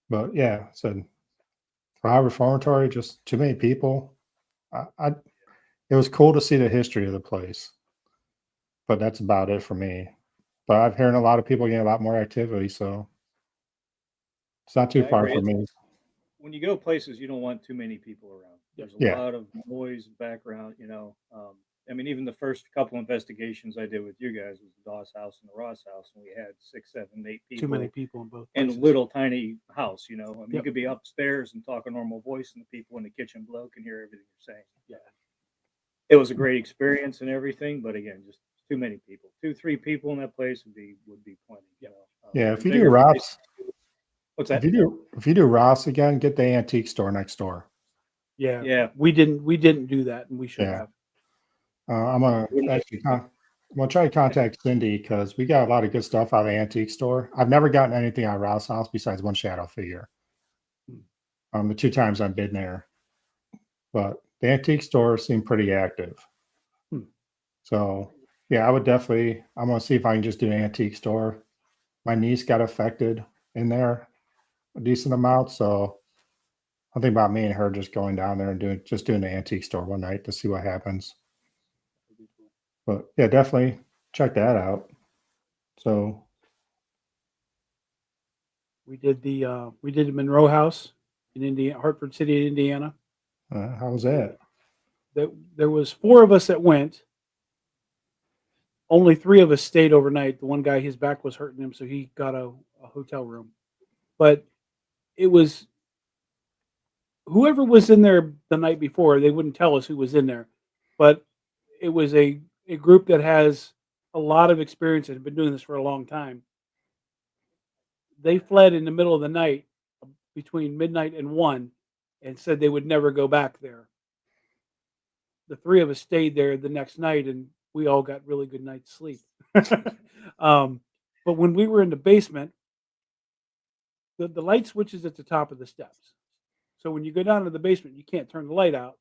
But yeah, so Ohio Reformatory, just too many people. It was cool to see the history of the place, but that's about it for me. But I've heard a lot of people getting a lot more activity, so it's not too Yeah, I far agree. from me. When you go places, you don't want too many people around. There's a Yeah. lot of noise, background, I mean, even the first couple investigations I did with you guys was the Doss house and the Ross house, and we had 6, 7, 8 people. too many people in both in a places. little tiny house, I mean, you Yep. could be upstairs and talk a normal voice, and the people in the kitchen below can hear everything you're saying. Yeah. It was a great experience and everything, but again, just too many people. 2, 3 people in that place would be plenty. Yeah, The if you do bigger Ross, place- What's that? if you do Ross again, get the antique store next door. Yeah. Yeah, We didn't do that, and we should Yeah. have. I'm gonna actually I'm gonna try to contact Cindy because we got a lot of good stuff out of the antique store. I've never gotten anything out of Ross house besides one shadow figure. The 2 times I've been there, but the antique store seemed pretty active. Hmm. So yeah, I would definitely. I'm gonna see if I can just do an antique store. My niece got affected in there a decent amount, so I think about me and her just going down there and doing the antique store one night to see what happens. But yeah, definitely check that out. So We did the Monroe House in Indiana, Hartford City, Indiana. how was that? There was 4 of us that went. Only 3 of us stayed overnight. The one guy, his back was hurting him, so he got a hotel room. But it was whoever was in there the night before. They wouldn't tell us who was in there, but it was a group that has a lot of experience and have been doing this for a long time. They fled in the middle of the night between midnight and 1 and said they would never go back there. The 3 of us stayed there the next night, and we all got really good night's sleep. But when we were in the basement, the light switch is at the top of the steps. So when you go down to the basement, you can't turn the light out.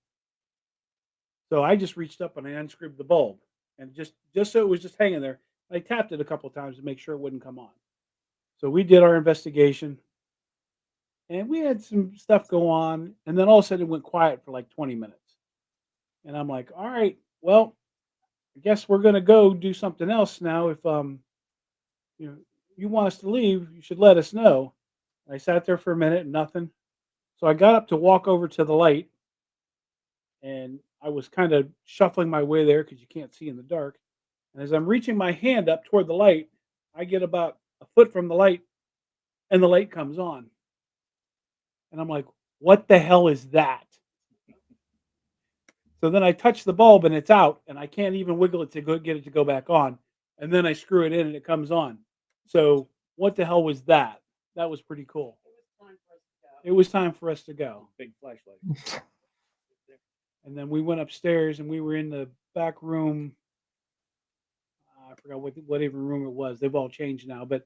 So I just reached up and I unscrewed the bulb, and just so it was just hanging there, I tapped it a couple of times to make sure it wouldn't come on. So we did our investigation, and we had some stuff go on, and then all of a sudden it went quiet for like 20 minutes. And I'm like, all right, well, I guess we're gonna go do something else now. If you know you want us to leave, you should let us know. I sat there for a minute and nothing. So I got up to walk over to the light, and I was kind of shuffling my way there because you can't see in the dark. And as I'm reaching my hand up toward the light, I get about a foot from the light, and the light comes on. And I'm like, what the hell is that? So then I touch the bulb and it's out, and I can't even wiggle it to get it to go back on. And then I screw it in and it comes on. So what the hell was that? That was pretty cool. It was time for us to go. Big flashlight. And then we went upstairs and we were in the back room. I forgot what even room it was. They've all changed now, but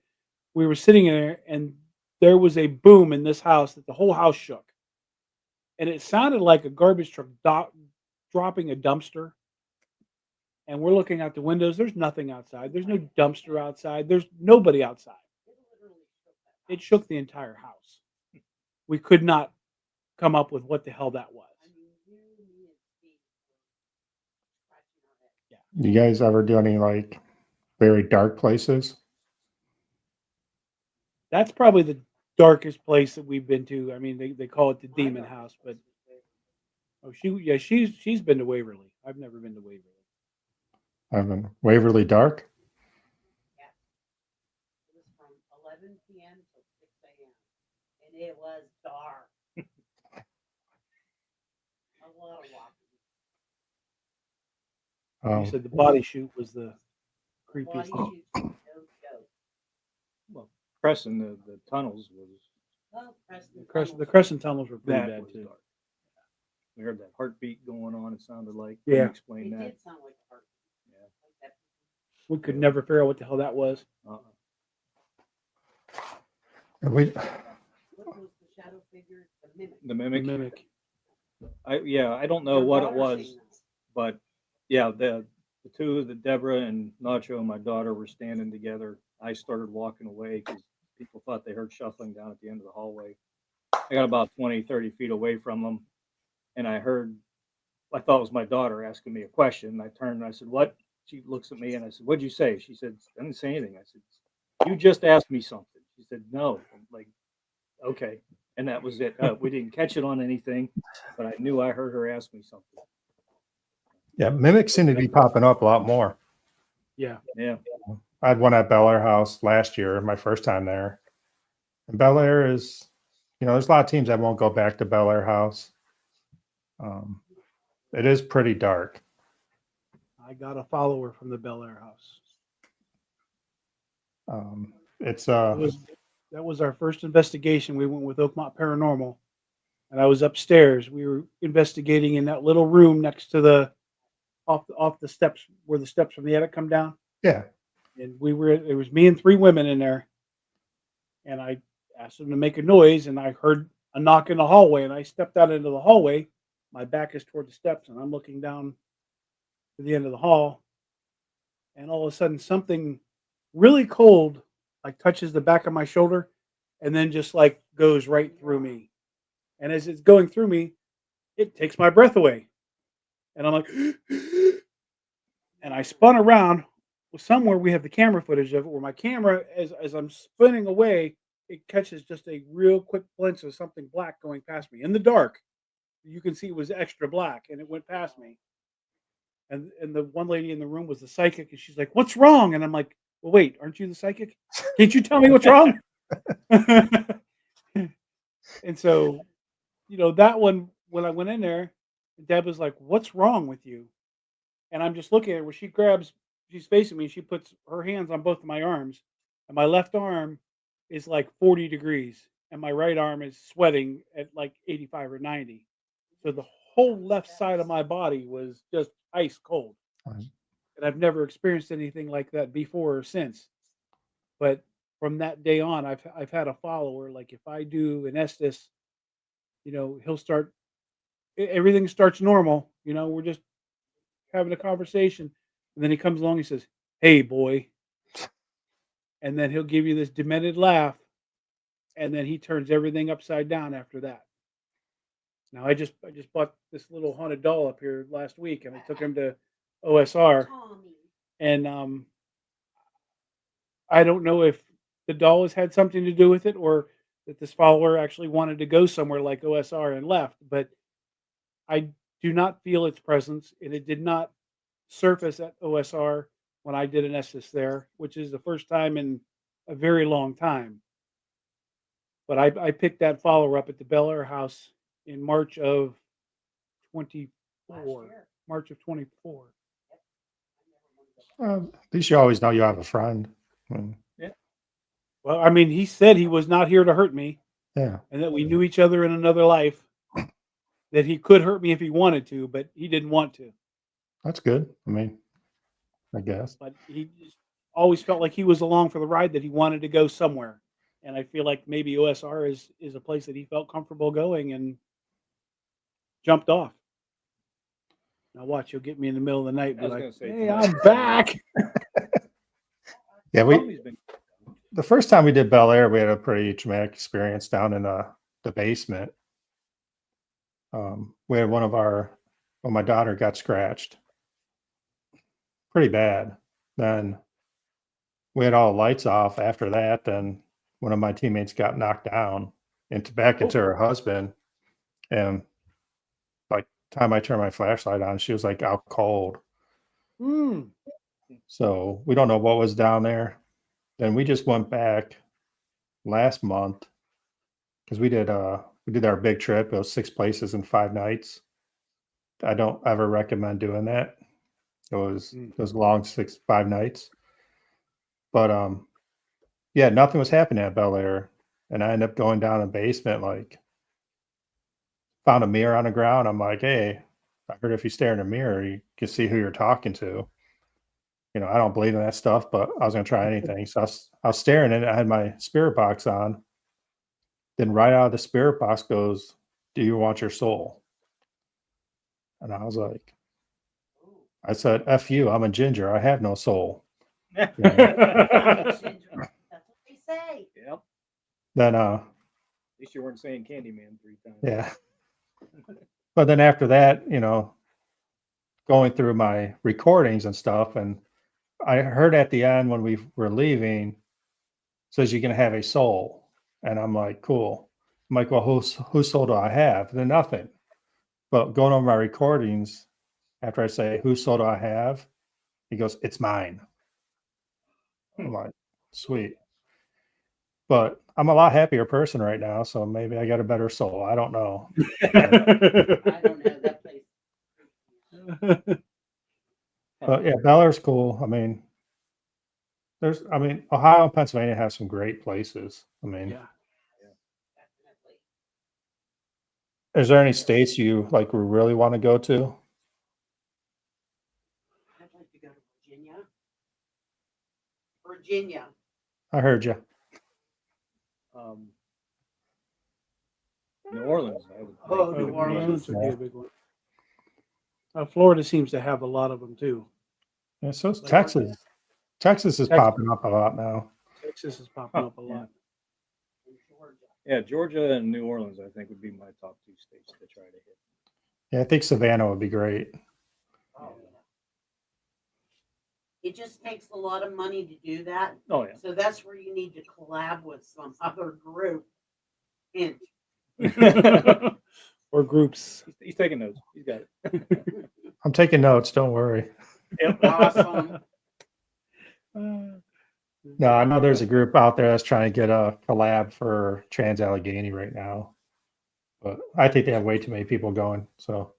we were sitting there and there was a boom in this house that the whole house shook. And it sounded like a garbage truck dropping a dumpster. And we're looking out the windows. There's nothing outside. There's no dumpster outside. There's nobody outside. It shook the entire house. We could not come up with what the hell that was. You guys ever do any like very dark places? That's probably the darkest place that we've been to. I mean, they call it the demon house, but she's been to Waverly. I've never been to Waverly. I've been Waverly Dark. It was from 11 p.m. to 6 a.m. and it was dark. A lot of walking. You said the body shoot was the Body creepiest. shoots were no joke. Well, Preston, the tunnels was Well, Preston The Tunnels- Crescent tunnels were pretty that bad was too. dark. We heard that heartbeat going on. It sounded like. Yeah. Couldn't It explain that. did sound like a heart. Yeah. Like that. We could never figure out what the hell that was. And we, What was the shadow figure? The mimic. The The mimic. mimic. I don't know Your what it daughter was, seen that. but yeah, the two, the Deborah and Nacho and my daughter were standing together. I started walking away because people thought they heard shuffling down at the end of the hallway. I got about 20, 30 feet away from them, and I thought it was my daughter asking me a question. I turned and I said, "What?" She looks at me and I said, "What'd you say?" She said, "I didn't say anything." I said, "You just asked me something." She said, "No." I'm like, okay. And that was it. We didn't catch it on anything, but I knew I heard her ask me something. yeah, mimics seem to be popping up a lot more. Yeah. Yeah. I had one at Bel Air House last year, my first time there. And Bel Air is, there's a lot of teams that won't go back to Bel Air House. It is pretty dark. I got a follower from the Bel Air house. It's That was our first investigation. We went with Oakmont Paranormal, and I was upstairs. We were investigating in that little room next to the off the steps where the steps from the attic come down. yeah. And it was me and three women in there, and I asked them to make a noise, and I heard a knock in the hallway, and I stepped out into the hallway. My back is toward the steps, and I'm looking down to the end of the hall, and all of a sudden something really cold like touches the back of my shoulder and then just like goes right through me. And as it's going through me, it takes my breath away. And I'm like, and I spun around. Somewhere we have the camera footage of it where my camera, as I'm spinning away, it catches just a real quick glimpse of something black going past me in the dark. You can see it was extra black and it went past me. And the one lady in the room was the psychic, and she's like, "What's wrong?" And I'm like, "Well, wait, aren't you the psychic? Can't you tell me what's wrong?" And so, that one, when I went in there, Deb was like, "What's wrong with you?" And I'm just looking at her where she's facing me, and she puts her hands on both of my arms, and my left arm is like 40 degrees, and my right arm is sweating at like 85 or 90. So the whole left side of my body was just ice cold. Right. And I've never experienced anything like that before or since. But from that day on, I've had a follower. Like if I do an Estes, he'll start. Everything starts normal. We're just having a conversation, and then he comes along. He says, "Hey, boy," and then he'll give you this demented laugh, and then he turns everything upside down after that. Now I just bought this little haunted doll up here last week, and I took him to OSR, Tommy. and I don't know if the doll has had something to do with it, or that this follower actually wanted to go somewhere like OSR and left. But I do not feel its presence, and it did not surface at OSR when I did an Estes there, which is the first time in a very long time. But I picked that follower up at the Bel Air house in March of 24. year. March of 24. At least you always know you have a friend. I mean, Well, I mean, he said he was not here to hurt me Yeah, and that we knew each other in another life, that he could hurt me if he wanted to, but he didn't want to. that's good. I mean, I guess. But he just always felt like he was along for the ride, that he wanted to go somewhere. And I feel like maybe OSR is a place that he felt comfortable going and jumped off. Now watch, he'll get me in the middle of the night and I be was like, gonna say "Hey, tonight. I'm back." Yeah, Tommy's been the first time we did Bel Air, we had a pretty traumatic experience down in the basement. We had my daughter got scratched pretty bad. Then we had all the lights off after that. Then one of my teammates got knocked down back into her husband. And like time I turned my flashlight on, she was like out cold. Mm. So we don't know what was down there. Then we just went back last month because we did our big trip. It was 6 places in 5 nights. I don't ever recommend doing that. It was long 5 nights. But yeah, nothing was happening at Bel Air. And I ended up going down in the basement, like found a mirror on the ground. I'm like, hey, I heard if you stare in a mirror, you can see who you're talking to. You know, I don't believe in that stuff, but I was gonna try anything. So I was staring at it. I had my spirit box on. Then right out of the spirit box goes, "Do you want your soul?" And I was like, I said, "F you, I'm a ginger. I have no soul." You know? That's what they say. Yep. Then At least you weren't saying Candyman 3 times. yeah. But then after that, you know, going through my recordings and stuff, and I heard at the end when we were leaving, says you can have a soul. And I'm like, cool. I'm like, well, whose soul do I have? Then nothing. But going over my recordings, after I say, whose soul do I have? He goes, it's mine. I'm like, sweet. But I'm a lot happier person right now, so maybe I got a better soul. I don't know. I don't know that place. But yeah, Bel Air's cool. I mean, Ohio and Pennsylvania have some great places. I mean, Yeah. Definitely. is there any states you like really want to go to? I'd like to go to Virginia. Virginia. I heard you. New Orleans. I would Oh, think New would be- Orleans. Would be a big one. Florida seems to have a lot of them too. Yeah, so it's Like- Texas. Texas is Texas. popping up a lot now. Texas is popping up a Yeah. lot. In Georgia. Yeah, Georgia and New Orleans, I think, would be my top 2 states to try to hit. Yeah, I think Savannah would be great. Oh, yeah. It just takes a lot of money to do that. Oh yeah. So that's where you need to collab with some other group. Hint. Or groups. He's taking notes. He's got it. I'm taking notes. Don't worry. Awesome. No, I know there's a group out there that's trying to get a collab for Trans Allegheny right now, but I think they have way too many people going. So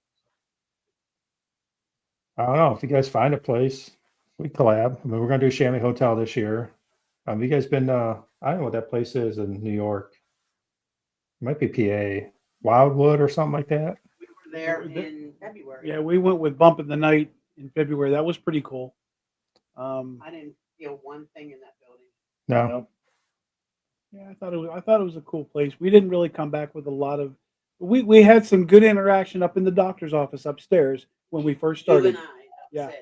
I don't know if you guys find a place, we collab. I mean, we're gonna do Chamois Hotel this year. You guys been? I don't know what that place is in New York. It might be PA, Wildwood or something like that. We were there in February. Yeah, we went with Bump in the Night in February. That was pretty cool. I didn't feel one thing in that building. No, Yeah, I thought it was a cool place. We didn't really come back with a lot of. We had some good interaction up in the doctor's office upstairs when we first You started. and I. Yeah. That's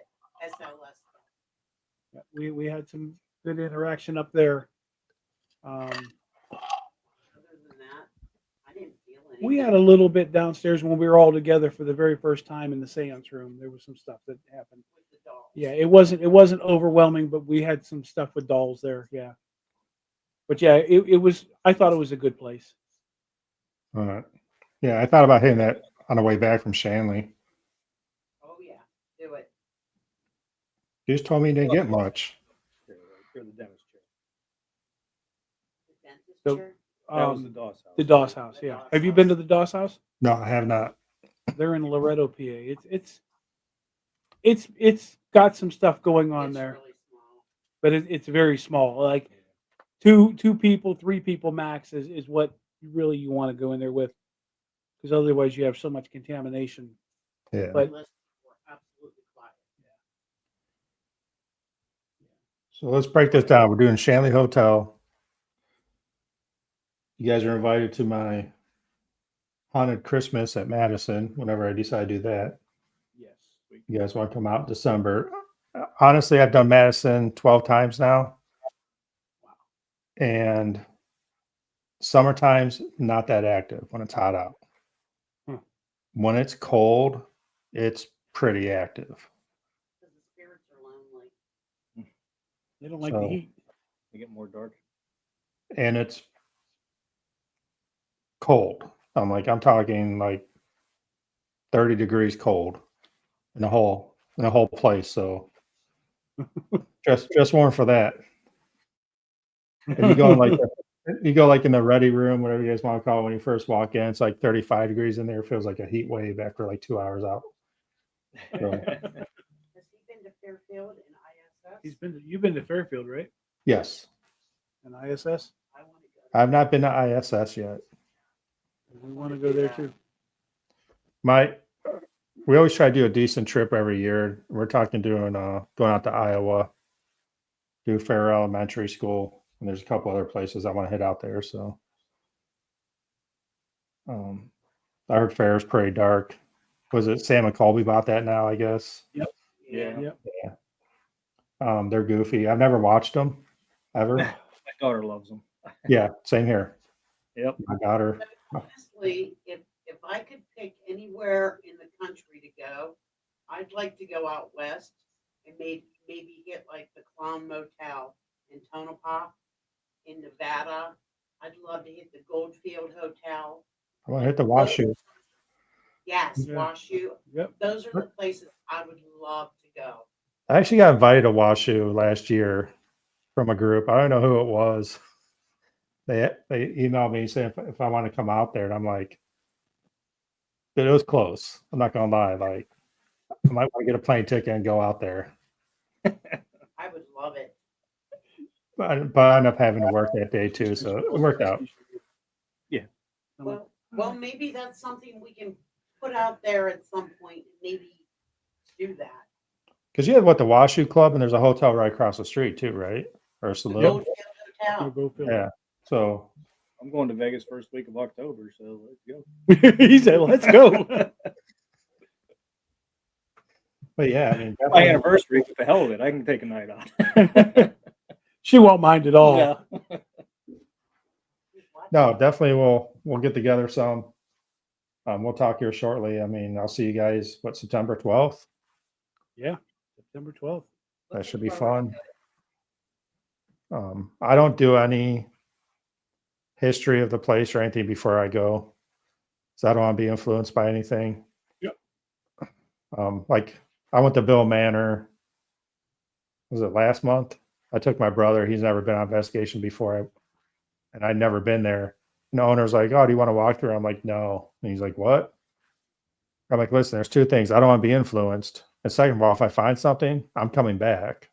it. SLS. Yeah, we had some good interaction up there. Other than that, I didn't feel anything. We had a little bit downstairs when we were all together for the very first time in the seance room. There was some stuff that happened. with the dolls. Yeah, it wasn't overwhelming, but we had some stuff with dolls there. Yeah, but yeah, it was. I thought it was a good place. all right. Yeah, I thought about hitting that on the way back from Shanley. Oh yeah, do it. You just told me you didn't get much. You're the dentist chair. The dentist So- chair. That was the DOS house. The Doss House. Yeah, have you been to the Doss House? No, I have not. They're in Loretto, PA. It's got some stuff going on It's there, really small. but it's very small. Like two people, 3 people max is what you want to go in there with, because otherwise you have so much contamination. Yeah. But Unless we're absolutely quiet. So let's break this down. We're doing Shanley Hotel. You guys are invited to my haunted Christmas at Madison whenever I decide to do that. yes, You guys want to come out in December? Honestly, I've done Madison 12 times now. And summertime's not that active when it's hot out. Hmm. When it's cold, it's pretty active. Because the spirits are lonely. they don't like the So- heat. They get more dark. And it's cold. I'm talking like 30 degrees cold in the whole place. So just warm for that. If you go in like you go like in the ready room, whatever you guys want to call it, when you first walk in, it's like 35 degrees in there. It feels like a heat wave after like 2 hours out. So, Has he been to Fairfield and ISS? You've been to Fairfield, right? yes, And ISS. I want to go. I've not been to ISS yet. We want to go there too. We always try to do a decent trip every year. We're talking doing going out to Iowa, do Fair Elementary School, and there's a couple other places I want to hit out there. So, I heard Fair is pretty dark. Was it Sam and Colby bought that now? I guess. Yeah. Yep. They're goofy. I've never watched them ever. My daughter loves them. Yeah, same here. Yep. My daughter. Honestly, if I could pick anywhere in the country to go, I'd like to go out west and maybe hit like the Clown Motel in Tonopah in Nevada. I'd love to hit the Goldfield Hotel. I want to hit the Washoe. Yes, Yeah. Washoe. Yep. Those are the places I would love to go. I actually got invited to Washoe last year from a group. I don't know who it was. They emailed me saying if I want to come out there, and I'm like, but it was close. I'm not gonna lie. Like, I might want to get a plane ticket and go out there. I would love it. But I ended up having to work that day too, so it worked out. Yeah. Well, maybe that's something we can put out there at some point. Maybe do that. Because you have the Washoe Club, and there's a hotel right across the street too, right? Or a The saloon. Goldfield Yeah, Hotel. go Phil. Yeah. So I'm going to Vegas first week of October, so let's go. He said, "Let's go." but yeah, I mean, My definitely, anniversary, with the hell of it, I can take a night off. She won't mind at all. Yeah. no, definitely we'll get together some. We'll talk here shortly. I mean, I'll see you guys, September 12th? Yeah, September 12th. That should be fun. I don't do any history of the place or anything before I go. So I don't want to be influenced by anything. Yep. Like I went to Bill Manor. Was it last month? I took my brother. He's never been on investigation before. And I'd never been there. And the owner's like, "Oh, do you want to walk through?" I'm like, "No." And he's like, "What?" I'm like, "Listen, there's two things. I don't want to be influenced. And second of all, if I find something, I'm coming back.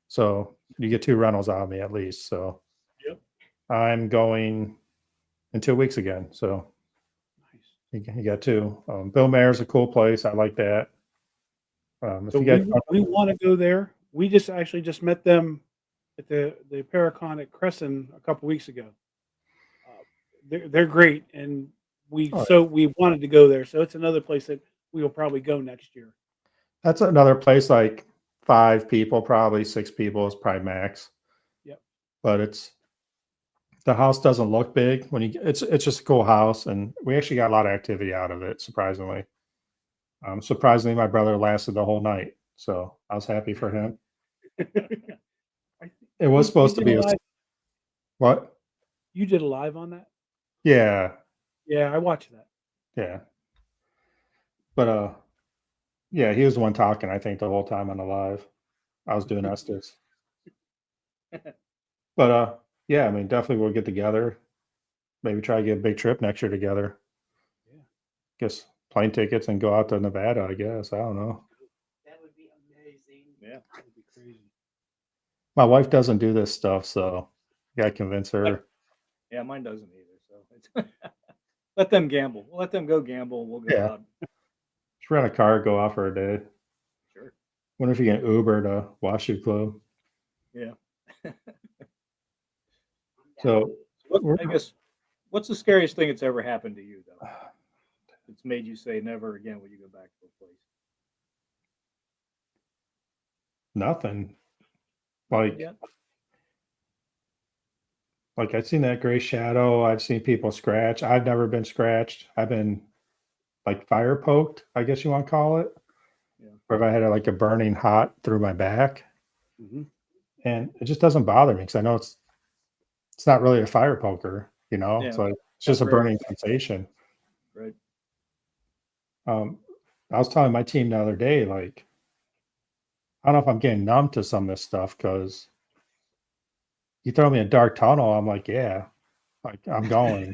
So you get 2 rentals out of me at least." So Yep. I'm going in 2 weeks again. So Nice. you got 2. Bill Mayor's a cool place. I like that. If So you guys, we want to go there. We just met them at the Paracon at Crescent a couple weeks ago. They're great, and we wanted to go there. So it's another place that we will probably go next year. that's another place like 5 people, probably 6 people is probably max. Yep. But the house doesn't look big it's just a cool house, and we actually got a lot of activity out of it, surprisingly. Surprisingly, my brother lasted the whole night, so I was happy for him. It was supposed to be what? You did a live on that? Yeah, Yeah, I watched that. yeah. But yeah, he was the one talking, I think, the whole time on the live. I was doing Estes. But yeah, I mean, definitely we'll get together. Maybe try to get a big trip next year together. Yeah. Guess plane tickets and go out to Nevada, I guess. I don't know. That would be amazing. Yeah. That'd be crazy. My wife doesn't do this stuff, so You gotta convince her. Yeah, mine doesn't either. So it's let them gamble. We'll let them go gamble. We'll go Yeah. out. Just rent a car, go out for a day. Sure. Wonder if you can Uber to Washoe Club. Yeah. So I guess, what's the scariest thing that's ever happened to you, though? It's made you say never again will you go back to a place. nothing. Like Yeah. like I've seen that gray shadow. I've seen people scratch. I've never been scratched. I've been like fire poked, I guess you want to call it. Yeah. Or if I had like a burning hot through my back. Mm-hmm. And it just doesn't bother me because I know it's not really a fire poker, you know. Yeah. It's like it's just a Temporary. burning sensation. Right. I was telling my team the other day, like, I don't know if I'm getting numb to some of this stuff because you throw me in a dark tunnel, I'm like, yeah, like I'm going.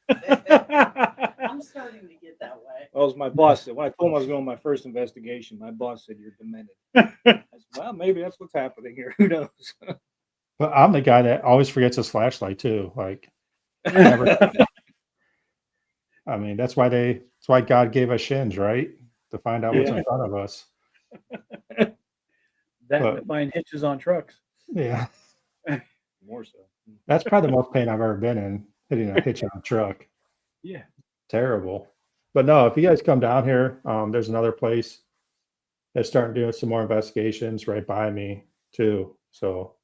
I'm starting to get that way. Well, as my boss said, when I told him I was going on my first investigation, my boss said, "You're demented." I said, well, maybe that's what's happening here. Who knows? But I'm the guy that always forgets his flashlight too. Like, never. I mean, that's why God gave us shins, right? To find out what's in front of us. That But- to find hitches on trucks. Yeah. More so. That's probably the most pain I've ever been in, hitting a hitch on a truck. Yeah. Terrible. But no, if you guys come down here, there's another place that's starting doing some more investigations right by me too. So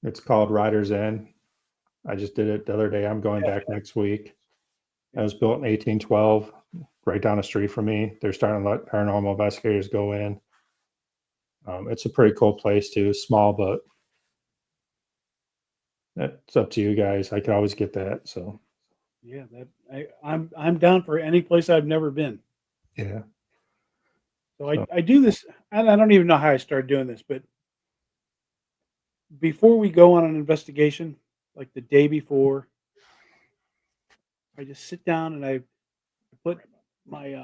it's called Riders Inn. I just did it the other day. I'm going back next week. It was built in 1812, right down the street from me. They're starting to let paranormal investigators go in. It's a pretty cool place too. Small, but it's up to you guys. I could always get that. So Yeah, I'm down for any place I've never been. yeah. So I do this, and I don't even know how I started doing this, but before we go on an investigation, like the day before, I just sit down and I put my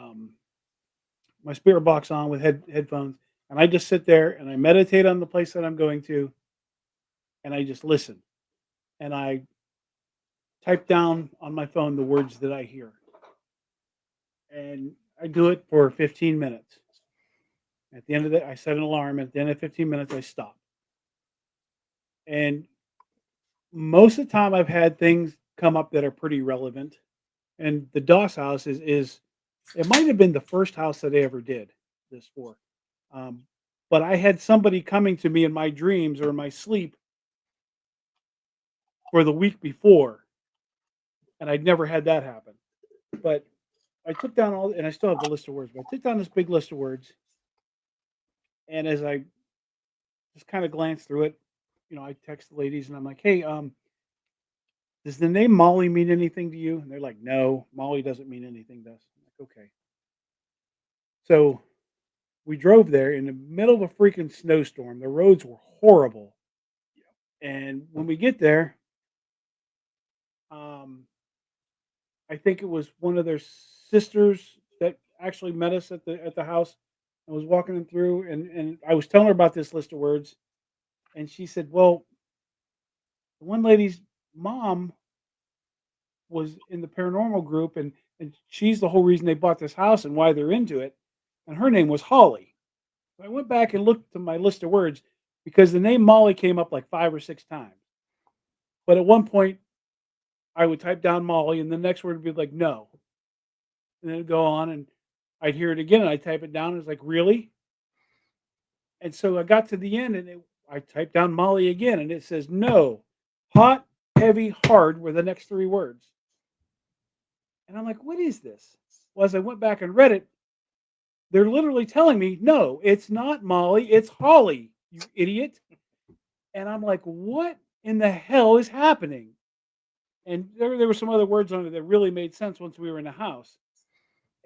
spirit box on with headphones, and I just sit there and I meditate on the place that I'm going to, and I just listen, and I type down on my phone the words that I hear, and I do it for 15 minutes. At the end of it, I set an alarm. At the end of 15 minutes, I stop. And most of the time, I've had things come up that are pretty relevant. And the DOS house is it might have been the first house that I ever did this for. But I had somebody coming to me in my dreams or in my sleep for the week before, and I'd never had that happen. But I took down and I still have the list of words, but I took down this big list of words. And as I just kind of glanced through it, I text the ladies and I'm like, hey, does the name Molly mean anything to you? And they're like, no, Molly doesn't mean anything to us. I'm like, okay. So we drove there in the middle of a freaking snowstorm. The roads were horrible. And when we get there, I think it was one of their sisters that actually met us at the house. I was walking them through and I was telling her about this list of words. And she said, well, the one lady's mom was in the paranormal group and she's the whole reason they bought this house and why they're into it. And her name was Holly. So I went back and looked to my list of words because the name Molly came up like 5 or 6 times. But at one point I would type down Molly and the next word would be like no. And then it'd go on and I'd hear it again and I'd type it down and it's like, really? And so I got to the end and I typed down Molly again and it says no. Hot, heavy, hard were the next 3 words. And I'm like, what is this? Well, as I went back and read it, they're literally telling me, no, it's not Molly, it's Holly, you idiot. And I'm like, what in the hell is happening? And there were some other words on it that really made sense once we were in the house.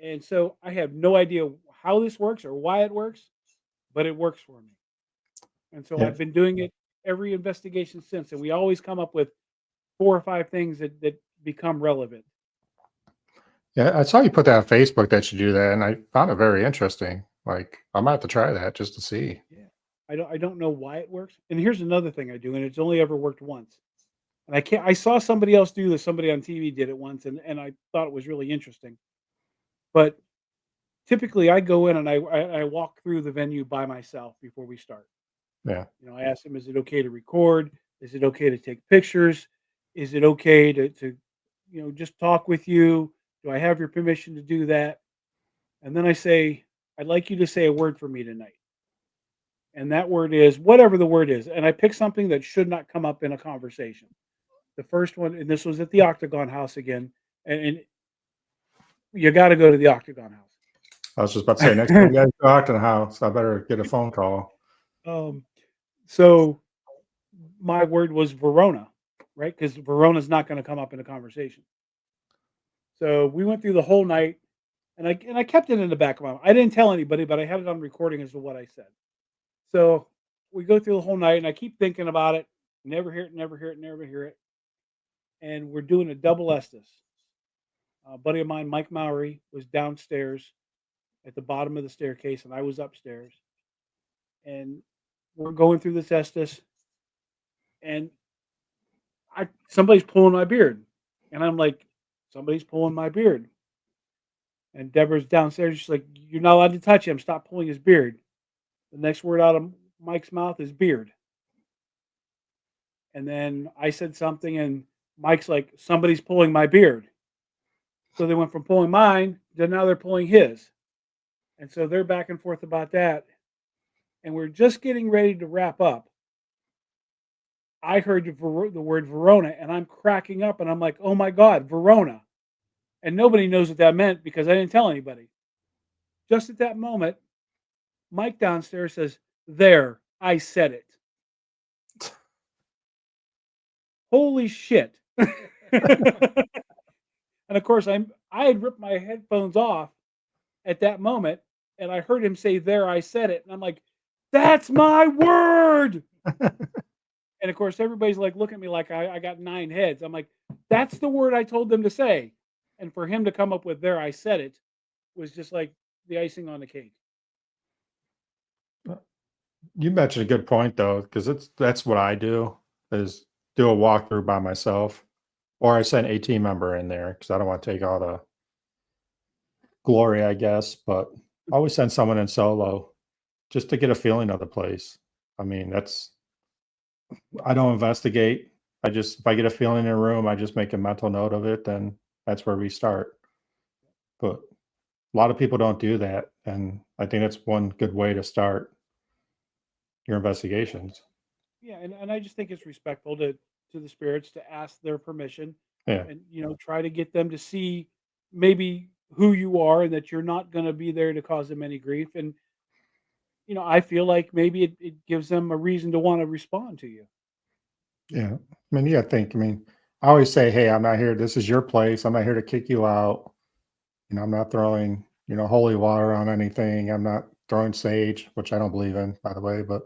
And so I have no idea how this works or why it works, but it works for me. And so Yeah. I've been doing it every investigation since. And we always come up with 4 or 5 things that become relevant. Yeah, I saw you put that on Facebook that you do that, and I found it very interesting. Like, I might have to try that just to see. Yeah. I don't know why it works. And here's another thing I do, and it's only ever worked once. And I saw somebody else do this. Somebody on TV did it once, and I thought it was really interesting. But typically, I go in and I walk through the venue by myself before we start. Yeah. I ask them, is it okay to record? Is it okay to take pictures? Is it okay to just talk with you? Do I have your permission to do that? And then I say, I'd like you to say a word for me tonight. And that word is whatever the word is. And I pick something that should not come up in a conversation. The first one, and this was at the Octagon House again, and you got to go to the Octagon House. I was just about to say, next time you guys go out to the house, I better get a phone call. So my word was Verona, right? Because Verona's not going to come up in a conversation. So we went through the whole night, and I kept it in the back of my mind. I didn't tell anybody, but I had it on recording as to what I said. So we go through the whole night, and I keep thinking about it. Never hear it, never hear it, never hear it. And we're doing a double Estes. A buddy of mine, Mike Mowry, was downstairs at the bottom of the staircase, and I was upstairs. And we're going through this Estes, and somebody's pulling my beard, and I'm like, somebody's pulling my beard. And Deborah's downstairs. She's like, you're not allowed to touch him. Stop pulling his beard. The next word out of Mike's mouth is beard. And then I said something, and Mike's like, somebody's pulling my beard. So they went from pulling mine to now they're pulling his. And so they're back and forth about that. And we're just getting ready to wrap up. I heard the word Verona, and I'm cracking up, and I'm like, oh my God, Verona. And nobody knows what that meant because I didn't tell anybody. Just at that moment, Mike downstairs says, there, I said it. Holy shit. And of course, I had ripped my headphones off at that moment, and I heard him say, there, I said it. And I'm like, that's my word. And of course, everybody's like, looking at me like I got 9 heads. I'm like, that's the word I told them to say. And for him to come up with there, I said it, was just like the icing on the cake. You mentioned a good point though, because that's what I do, is do a walkthrough by myself, or I send a team member in there because I don't want to take all the glory, I guess. But I always send someone in solo just to get a feeling of the place. I mean, I don't investigate. If I get a feeling in a room, I just make a mental note of it, then that's where we start. But a lot of people don't do that, and I think that's one good way to start your investigations. Yeah, and I just think it's respectful to the spirits to ask their permission, Yeah. and try to get them to see maybe who you are and that you're not going to be there to cause them any grief. And I feel like maybe it gives them a reason to want to respond to you. Yeah. I mean, yeah, I always say, hey, I'm not here. This is your place. I'm not here to kick you out. I'm not throwing, holy water on anything. I'm not throwing sage, which I don't believe in, by the way, but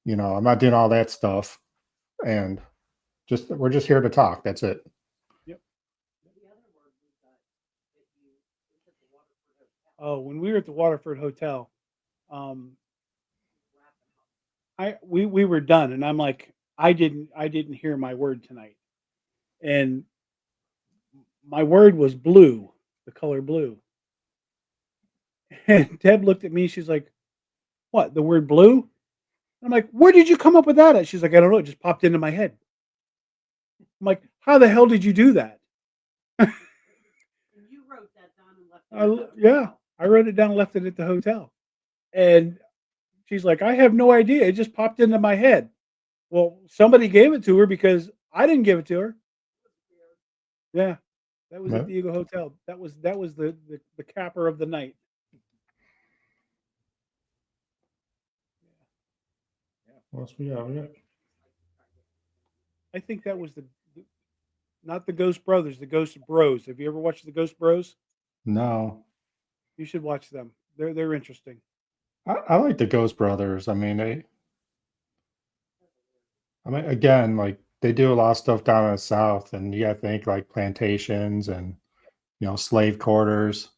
I'm not doing all that stuff. And we're just here to talk. That's it. Yep. Oh, when we were at the Waterford Hotel, we were done, and I'm like, I didn't hear my word tonight, and my word was blue, the color blue. And Deb looked at me. She's like, "What? The word blue?" I'm like, "Where did you come up with that?" She's like, "I don't know. It just popped into my head." I'm like, "How the hell did you do that?" You wrote that down and left it at the hotel. Yeah, I wrote it down and left it at the hotel. And she's like, "I have no idea. It just popped into my head." Well, somebody gave it to her because I didn't give it to her. Yeah, that was at Yeah. the Eagle Hotel. That was the capper of the night. What else we got? I think that was not the Ghost Brothers, the Ghost Bros. Have you ever watched the Ghost Bros? No. You should watch them. They're interesting. I like the Ghost Brothers. I mean, again, like they do a lot of stuff down in the South, and you got to think like plantations and slave quarters,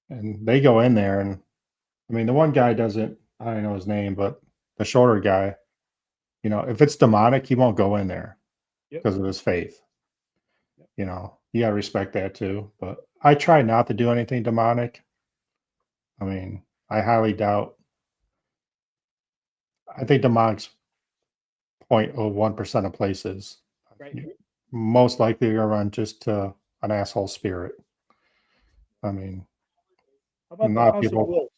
and they go in there, and I mean, the one guy doesn't. I don't know his name, but the shorter guy, if it's demonic, he won't go in there. Yep. because of his faith. Yep. You know, you gotta respect that too. But I try not to do anything demonic. I mean, I highly doubt. I think demonic's 0.01% of places. Right. You- Most likely you're gonna run just to an asshole spirit. I mean, How a about the lot of House of people Wolves?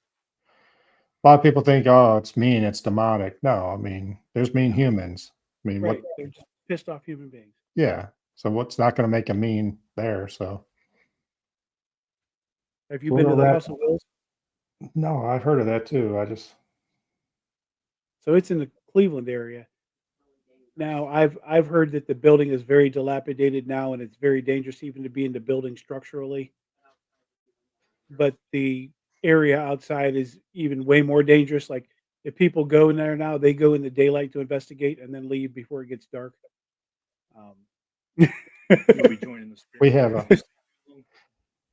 a lot of people think, oh, it's mean, it's demonic. No, I mean, there's mean humans. I mean, Right. what They're just pissed off human beings. yeah. So what's not gonna make a mean there? So Have you we'll been go to the rat. House of Wolves? No, I've heard of that too. I just So it's in the Cleveland area. Now, I've heard that the building is very dilapidated now, and it's very dangerous even to be in the building structurally. But the area outside is even way more dangerous. Like if people go in there now, they go in the daylight to investigate and then leave before it gets dark. Um, You'll be joining the we spirit. have a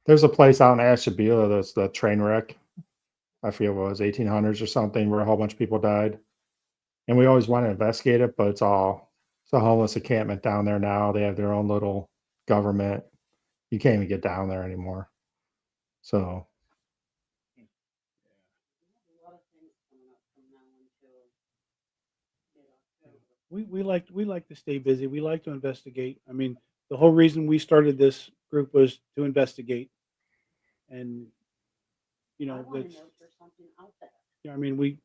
there's a place out in Ashtabula that's the train wreck. I feel it was 1800s or something where a whole bunch of people died. And we always want to investigate it, but it's a homeless encampment down there now. They have their own little government. You can't even get down there anymore. So A lot of things coming up from now until mid-October. we like to stay busy. We like to investigate. I mean, the whole reason we started this group was to investigate, and you I know want that's to know if there's something out there. I mean we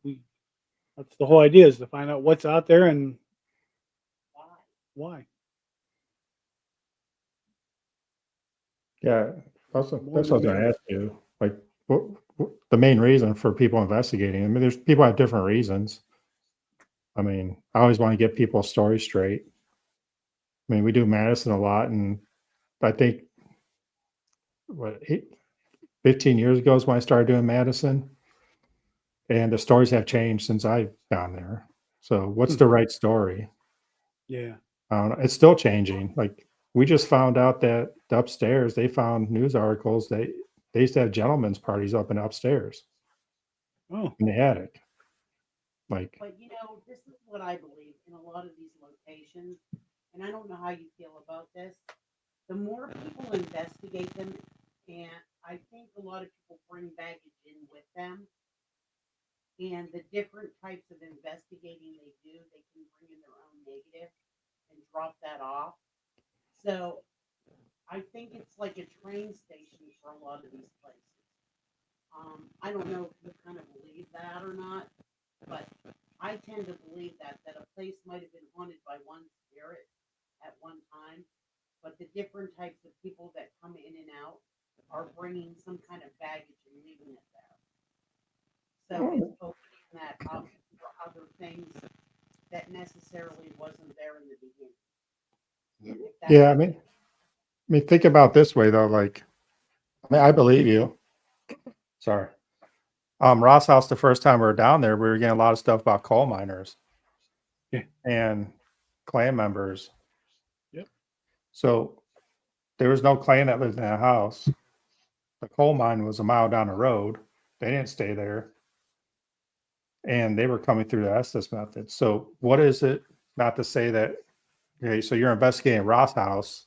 that's the whole idea is to find out what's out there and Why? why. yeah, More that's what I the was going to merrier. ask you. Like, what the main reason for people investigating? I mean, there's people have different reasons. I mean, I always want to get people's story straight. I mean, we do Madison a lot, and I think what 15 years ago is when I started doing Madison, and the stories have changed since I've gone there. So, what's Hmm. the right story? Yeah. I don't know. It's still changing. Like we just found out that upstairs they found news articles they used to have gentlemen's parties up and upstairs Oh. in the attic. Like, But this is what I believe in a lot of these locations, and I don't know how you feel about this. The more people investigate them, and I think a lot of people bring baggage in with them, and the different types of investigating they do, they can bring in their own negative and drop that off. So I think it's like a train station for a lot of these places. I don't know if you kind of believe that or not, but I tend to believe that a place might have been haunted by one spirit at one time, but the different types of people that come in and out are bringing some kind of baggage and leaving it there. So it's opening that up for other things that necessarily wasn't there in the beginning. If that yeah, makes I mean, think about it this way though. Like, I mean, I believe you. Sorry. Ross House, the first time we were down there, we were getting a lot of stuff about coal miners Yeah. and clan members. Yep. So there was no clan that lived in that house. The coal mine was a mile down the road. They didn't stay there. And they were coming through the Estes method. So what is it? Not to say that, okay, so you're investigating Ross House.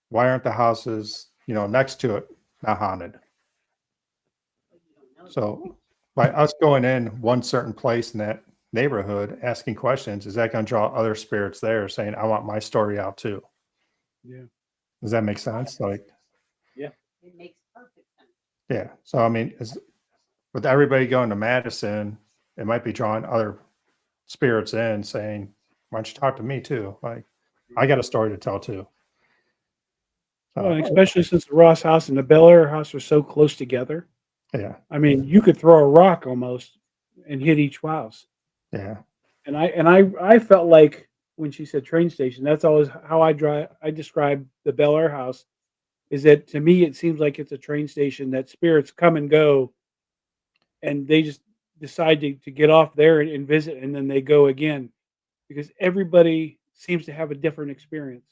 Why aren't the houses, next to it not haunted? you don't know. So by us going in one certain place in that neighborhood, asking questions, is that going to draw other spirits there saying, I want my story out too? Yeah. Does that make sense? Like, It makes perfect sense. yeah. So, I mean, with everybody going to Madison, it might be drawing other spirits in saying, why don't you talk to me too? Like, I got a story to tell too. Well, So, and especially since the Ross house and the Bel Air house are so close together. yeah. I mean, you could throw a rock almost and hit each house. Yeah. And I felt like when she said train station, that's always how I describe the Bel Air house. Is that to me it seems like it's a train station that spirits come and go, and they just decide to get off there and visit, and then they go again because everybody seems to have a different experience.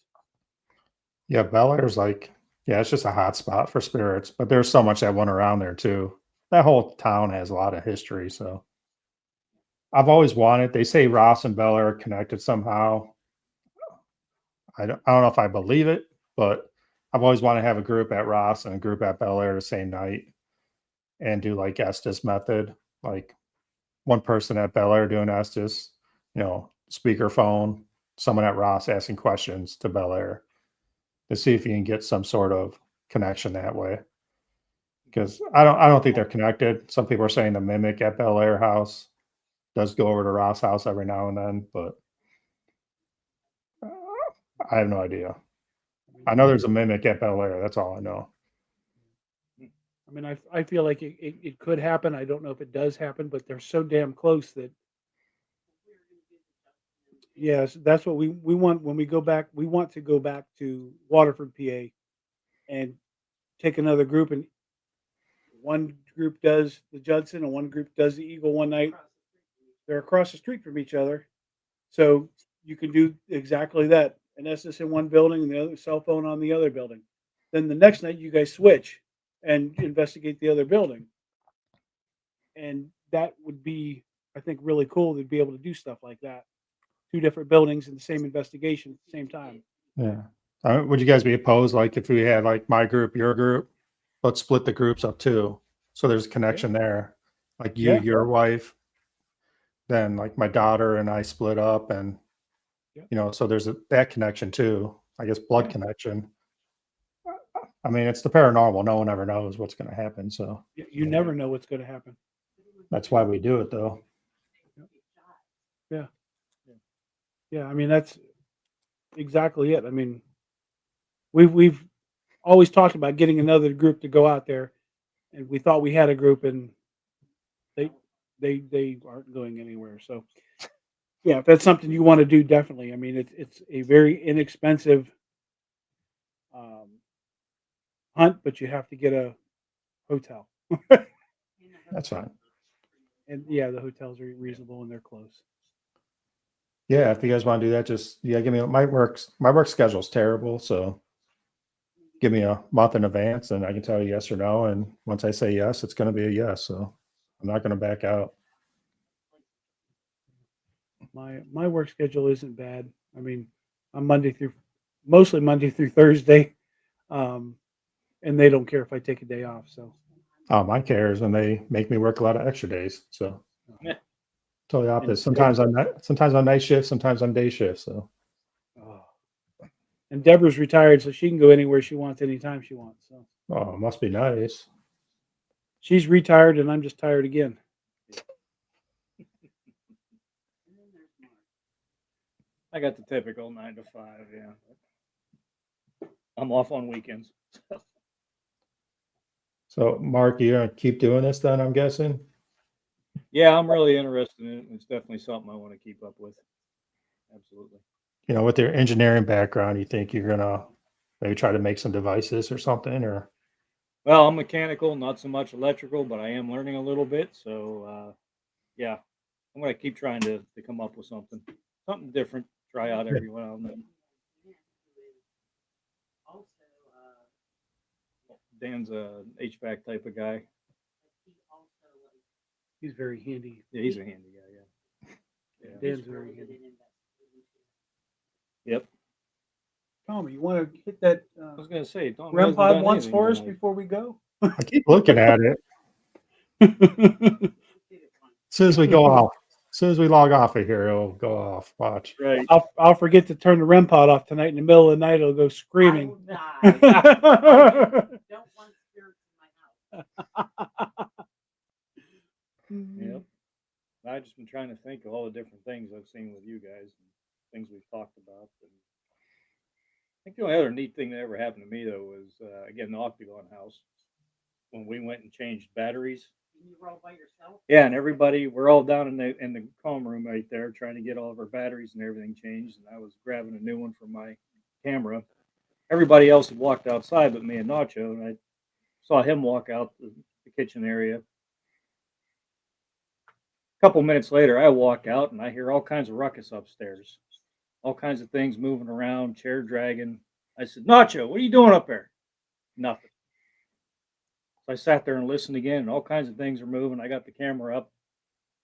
Yeah. Bel Air's like, yeah, it's just a hot spot for spirits, but there's so much that went around there too. That whole town has a lot of history. So I've always wanted, they say Ross and Bel Air are connected somehow. I don't know if I believe it, but I've always wanted to have a group at Ross and a group at Bel Air the same night and do like Estes method, like one person at Bel Air doing Estes, speakerphone, someone at Ross asking questions to Bel Air to see if you can get some sort of connection that way. Because I don't think they're connected. Some people are saying the mimic at Bel Air house does go over to Ross house every now and then, but I have no idea. I know there's a mimic at Bel Air. That's all I know. I mean, I feel like it could happen. I don't know if it does happen, but they're so damn close that yes, that's what we want when we go back. We want to go back to Waterford, PA, and take another group, and one group does the Judson and one group does the Eagle one night. They're across the street from each other, so you can do exactly that. An SS in one building and the other cell phone on the other building. Then the next night you guys switch and investigate the other building, and that would be, I think, really cool to be able to do stuff like that. Two different buildings in the same investigation at the same time. Yeah. Would you guys be opposed, like if we had like my group, your group, let's split the groups up too, so there's a connection there. Like you, Yeah. your wife, then like my daughter and I split up, and Yeah. so there's that connection too. I guess blood Yeah. connection. I mean, it's the paranormal. No one ever knows what's going to happen, so You never know what's going to happen. that's why we do it, though. Yeah. Yeah. I mean, that's exactly it. I mean, we've always talked about getting another group to go out there, and we thought we had a group, and they aren't going anywhere. So yeah, if that's something you want to do, definitely. I mean, it's a very inexpensive um, hunt, but you have to get a hotel, That's fine. and yeah, the hotels are reasonable and they're close. Yeah, if you guys want to do that, just give me my work schedule's terrible, so give me a month in advance, and I can tell you yes or no. And once I say yes, it's going to be a yes. So I'm not going to back out. My work schedule isn't bad. I mean, I'm mostly Monday through Thursday, um, and they don't care if I take a day off. So Mine cares, and they make me work a lot of extra days. So Yeah. totally opposite. And Sometimes on night shift, sometimes on day shift. So oh. And Deborah's retired, so she can go anywhere she wants, anytime she wants. So it must be nice. she's retired, and I'm just tired again. I got the typical 9 to 5. Yeah, I'm off on weekends. So Mark, you're gonna keep doing this then? I'm guessing. Yeah, I'm really interested in it. It's definitely something I want to keep up with. Absolutely. With your engineering background, you think you're gonna maybe try to make some devices or something, or Well, I'm mechanical, not so much electrical, but I am learning a little bit. So, yeah, I'm going to keep trying to come up with something different, try out every now and then. Dan's a HVAC type of guy. He's very handy. Yeah, he's a handy guy. Yeah. Dan's very handy. Yep. Tommy, you want to hit that I was going to say, Tom REM hasn't pod done once anything for us tonight. before we go? I keep looking at it. As soon as we go off, as soon as we log off of here, it'll go off. Watch. Right. I'll forget to turn the REM pod off tonight. In the middle of the night, it'll go screaming. I will die. Don't want spirits in my house. Yep. I've just been trying to think of all the different things I've seen with you guys and things we've talked about. And I think the only other neat thing that ever happened to me though was again the Octagon house when we went and changed batteries. You were all by yourself? Yeah, and everybody we're all down in the calm room right there trying to get all of our batteries and everything changed. And I was grabbing a new one for my camera. Everybody else had walked outside but me and Nacho, and I saw him walk out the kitchen area. Couple minutes later, I walk out and I hear all kinds of ruckus upstairs, all kinds of things moving around, chair dragging. I said, Nacho, what are you doing up there? Nothing. So I sat there and listened again, and all kinds of things are moving. I got the camera up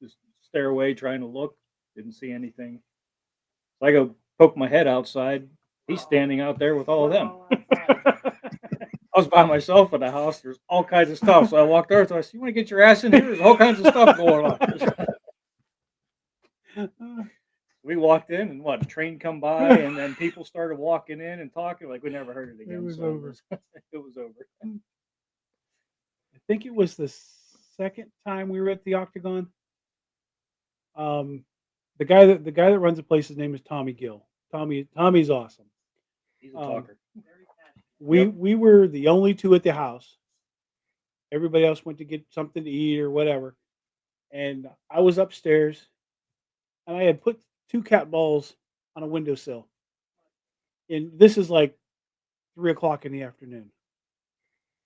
the stairway trying to look, didn't see anything. So I go poke my head outside. He's standing out there with all of We're them. all outside. I was by myself in the house. There's all kinds of stuff. So I walked over. So I said, "You want to get your ass in here? There's all kinds of stuff going on." We walked in, and a train come by, and then people started walking in and talking like we never heard it again. was So over. It was over. I think it was the second time we were at the Octagon. The guy that runs the place, his name is Tommy Gill. Tommy's awesome. He's a talker. Very passionate. We were the only two at the house. Everybody else went to get something to eat or whatever. And I was upstairs, and I had put 2 cat balls on a windowsill. And this is like 3 o'clock in the afternoon.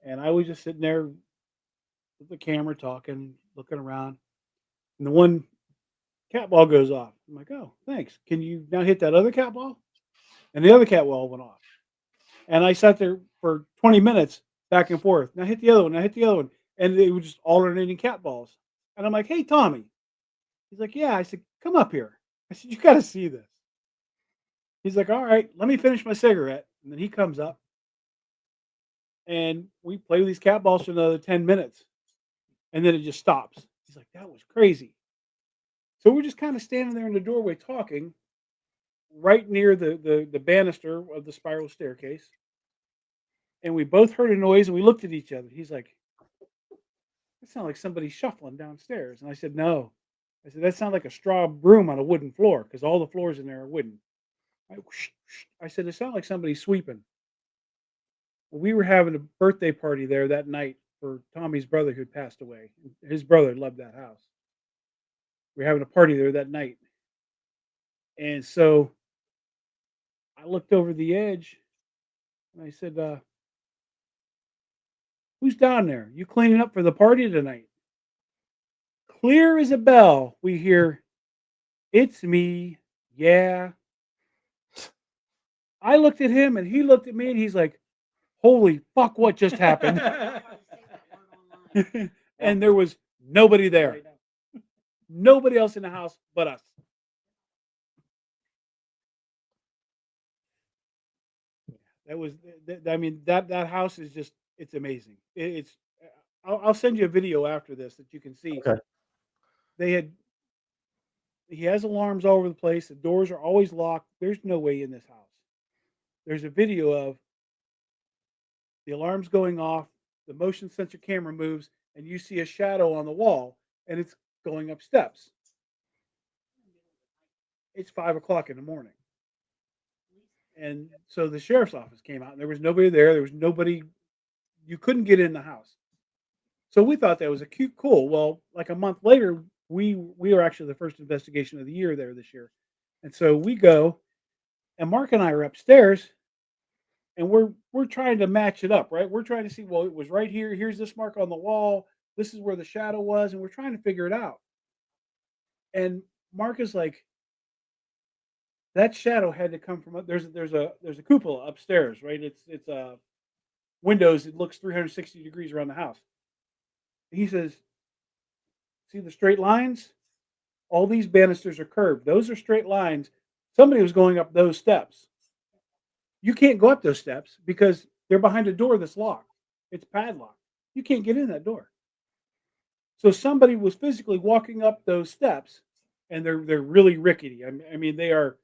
And I was just sitting there with the camera talking, looking around. And the one cat ball goes off. I'm like, oh, thanks. Can you now hit that other cat ball? And the other cat ball went off. And I sat there for 20 minutes back and forth. Now hit the other one. Now hit the other one. And they were just alternating cat balls. And I'm like, hey, Tommy. He's like, yeah. I said, come up here. I said, you got to see this. He's like, all right, let me finish my cigarette. And then he comes up. And we play with these cat balls for another 10 minutes. And then it just stops. He's like, that was crazy. So we're just kind of standing there in the doorway talking, right near the banister of the spiral staircase. And we both heard a noise, and we looked at each other. He's like, that sounded like somebody shuffling downstairs. And I said, no. I said, that sounded like a straw broom on a wooden floor, because all the floors in there are wooden. I said, it sounded like somebody sweeping. Well, we were having a birthday party there that night for Tommy's brother who had passed away. His brother loved that house. We were having a party there that night. And so I looked over the edge, and I said, who's down there? You cleaning up for the party tonight? Clear as a bell, we hear, it's me. Yeah. I looked at him, and he looked at me, and he's like, holy fuck, what just happened? And there was nobody there. Nobody else in the house but us. That was, I mean, that house is just, it's amazing. It's, I'll send you a video after this that you can see. Okay. He has alarms all over the place. The doors are always locked. There's no way in this house. There's a video of the alarms going off, the motion sensor camera moves, and you see a shadow on the wall, and it's going up steps. It's 5 o'clock in the morning. And so the sheriff's office came out, and there was nobody there. There was nobody. You couldn't get in the house. So we thought that was a cute, cool. Well, like a month later, we were actually the first investigation of the year there this year. And so we go, and Mark and I are upstairs, and we're trying to match it up, right? We're trying to see, well, it was right here. Here's this mark on the wall. This is where the shadow was, and we're trying to figure it out. And Mark is like, that shadow had to come from there's a cupola upstairs, right? It's windows. It looks 360 degrees around the house. He says, see the straight lines? All these banisters are curved. Those are straight lines. Somebody was going up those steps. You can't go up those steps because they're behind a door that's locked. It's padlocked. You can't get in that door. So somebody was physically walking up those steps, and they're really rickety. I mean, they are.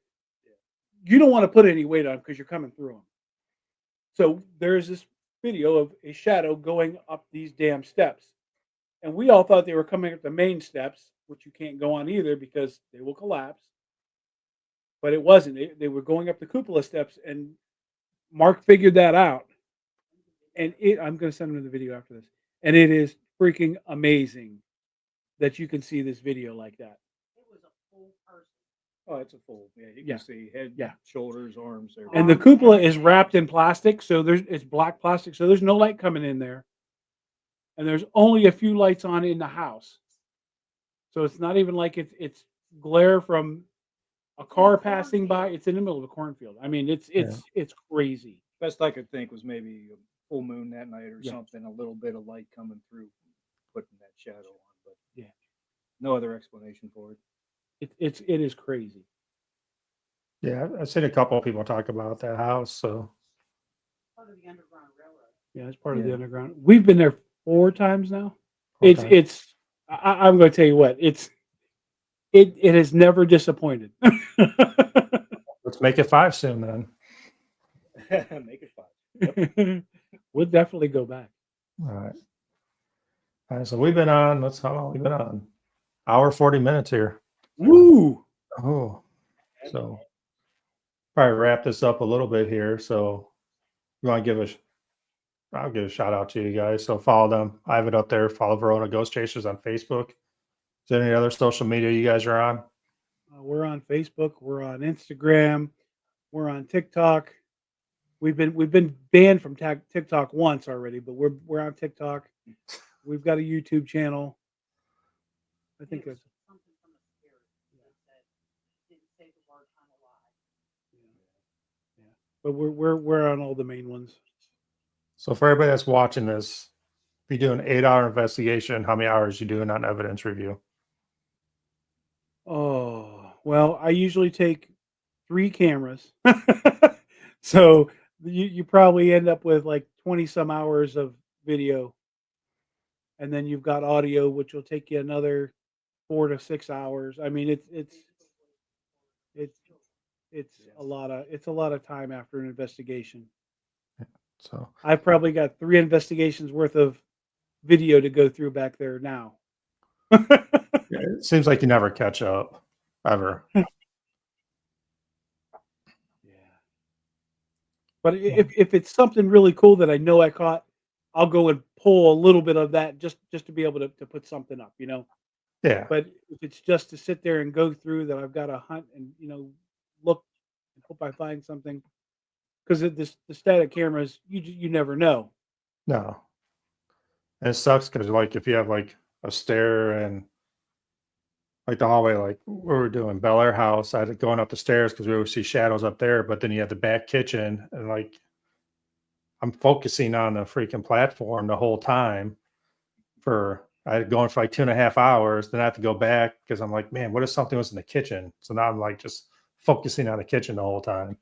You don't want to put any weight on them because you're coming through them. So there's this video of a shadow going up these damn steps. And we all thought they were coming up the main steps, which you can't go on either because they will collapse. But it wasn't. They were going up the cupola steps, and Mark figured that out. And I'm going to send him the video after this. And it is freaking amazing that you can see this video like that. It was a full person. Oh, it's a full. Yeah, you can Yeah. see head, Yeah. shoulders, arms. And the cupola is wrapped in plastic, so it's black plastic, so there's no light coming in there. And there's only a few lights on in the house. So it's not even like it's glare from a car passing by. It's in the middle of a cornfield. I mean, it's crazy. Best I could think was maybe a full moon that night or Yeah. something. A little bit of light coming through, putting that shadow on. But Yeah. no other explanation for it. It is crazy. Yeah, I've seen a couple of people talk about that house. So Part of the Underground Railroad. Yeah, it's part of the Yeah. underground. We've been there 4 times now. Four It's times. it's I'm going to tell you what, it has never disappointed. Let's make it 5 soon then. Make it fun. We'll definitely go back. All right. All right. So we've been on. How long we been on? Hour 40 minutes here. Woo! Oh, so probably wrap this up a little bit here. So you want to I'll give a shout out to you guys. So follow them. I have it up there. Follow Verona Ghost Chasers on Facebook. Is there any other social media you guys are on? We're on Facebook. We're on Instagram. We're on TikTok. We've been banned from TikTok once already, but we're on TikTok. We've got a YouTube channel. I think It was that's something from the spirit. They said, didn't say the word unalive. yeah. But we're on all the main ones. So for everybody that's watching this, if you do an 8-hour investigation, how many hours you doing on evidence review? Oh, well, I usually take 3 cameras. So you probably end up with like 20 some hours of video. And then you've got audio, which will take you another 4 to 6 hours. I mean, it's it's a lot of time after an investigation. So I've probably got 3 investigations worth of video to go through back there now. yeah, it seems like you never catch up ever. But if it's something really cool that I know I caught, I'll go and pull a little bit of that just to be able to put something up, you know. Yeah. But if it's just to sit there and go through that, I've got to hunt and look and hope I find something. Because the static cameras, you never know. No. And it sucks because like if you have like a stair and like the hallway, like we were doing Bel Air House, I had to going up the stairs because we always see shadows up there. But then you have the back kitchen, and like I'm focusing on the freaking platform the whole time. I had going for like 2.5 hours. Then I have to go back because I'm like, man, what if something was in the kitchen? So now I'm like just focusing on the kitchen the whole time.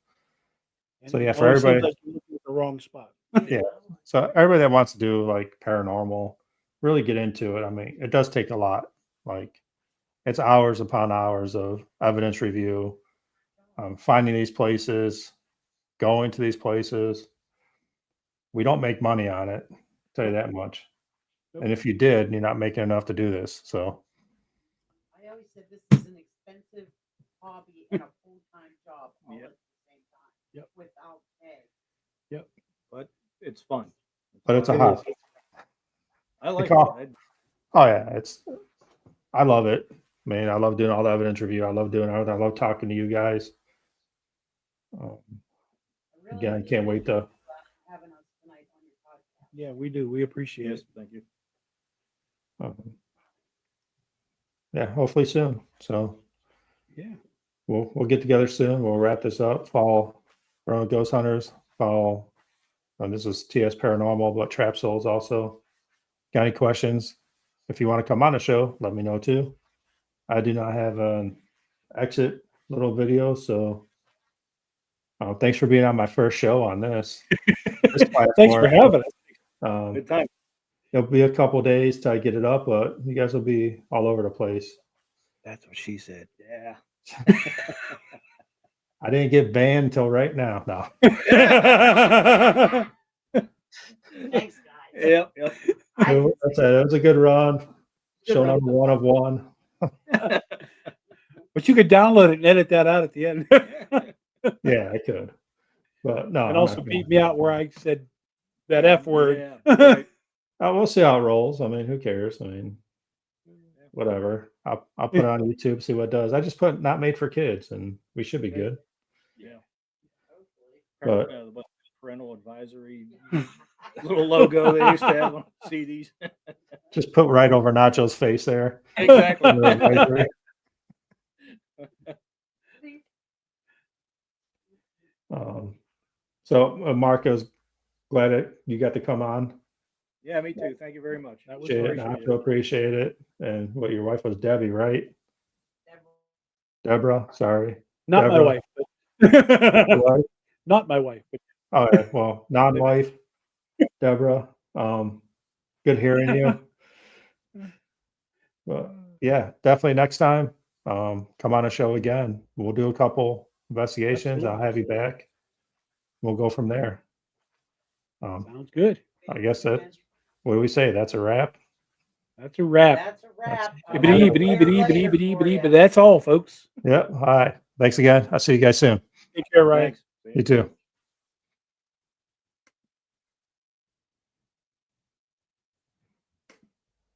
And So it yeah, for always seems everybody, like you're looking at the wrong spot. yeah. So everybody that wants to do like paranormal, really get into it. I mean, it does take a lot. Like it's hours upon hours of evidence review, finding these places, going to these places. We don't make money on it, I'll tell you that much. Nope. And if you did, you're not making enough to do this. So I always said this is an expensive hobby and a full-time job all Yep. at the same time. Yep. Without pay. But it's fun. but it's a It hobby. is. I like call- it. Oh yeah, I love it. I mean, I love doing all the evidence review. I love doing it. I love talking to you guys. I really Again, I can't wait to. having us tonight on your podcast. Yeah, we do. We appreciate Yes, it. thank you. Yeah, hopefully soon. So Yeah. we'll get together soon. We'll wrap this up. Follow Verona Ghost Hunters. Follow. This is TS Paranormal, but Trap Souls also. Got any questions? If you want to come on the show, let me know too. I do not have an exit little video, so thanks for being on my first show on this. Thanks for having us. Good time. It'll be a couple days till I get it up, but you guys will be all over the place. That's what she said. Yeah. I didn't get banned until right now. No. Thanks, guys. Yep. I didn't That's say it. It was a good run. Good Show run. number 1 of 1. But you could download it and edit that out at the end. Yeah, I could. But no. And I'm also not beat gonna. me out where I said that F word. Yeah, right. We'll see how it rolls. I mean, who cares? I mean, whatever. I'll put it on YouTube, see what it does. I just put not made for kids, and we should be good. Yeah. But The parental advisory little logo they used to have on CDs. just put right over Nacho's face there. Exactly. So Marco's glad that you got to come on. Yeah, me too. Thank you very much. That was Appreciate it. appreciated. Nacho, appreciate it. And your wife was Debbie, right? Deborah. Deborah, sorry. Not my Deborah. wife, but Right? Not my wife, but All right. Well, non-wife, Deborah. Good hearing you. But yeah, definitely next time. Come on a show again. We'll do a couple investigations. I'll have you back. We'll go from there. sounds good. I guess that, what do we say? That's a wrap. That's a wrap. That's a wrap. I'll Bibbidi, have a bibbidi, winner bibbidi, later bibbidi, for bibbidi, ya. but that's all, folks. Yep. All right. Thanks again. I'll see you guys soon. Take care, Ryan. Thanks. See ya. You too.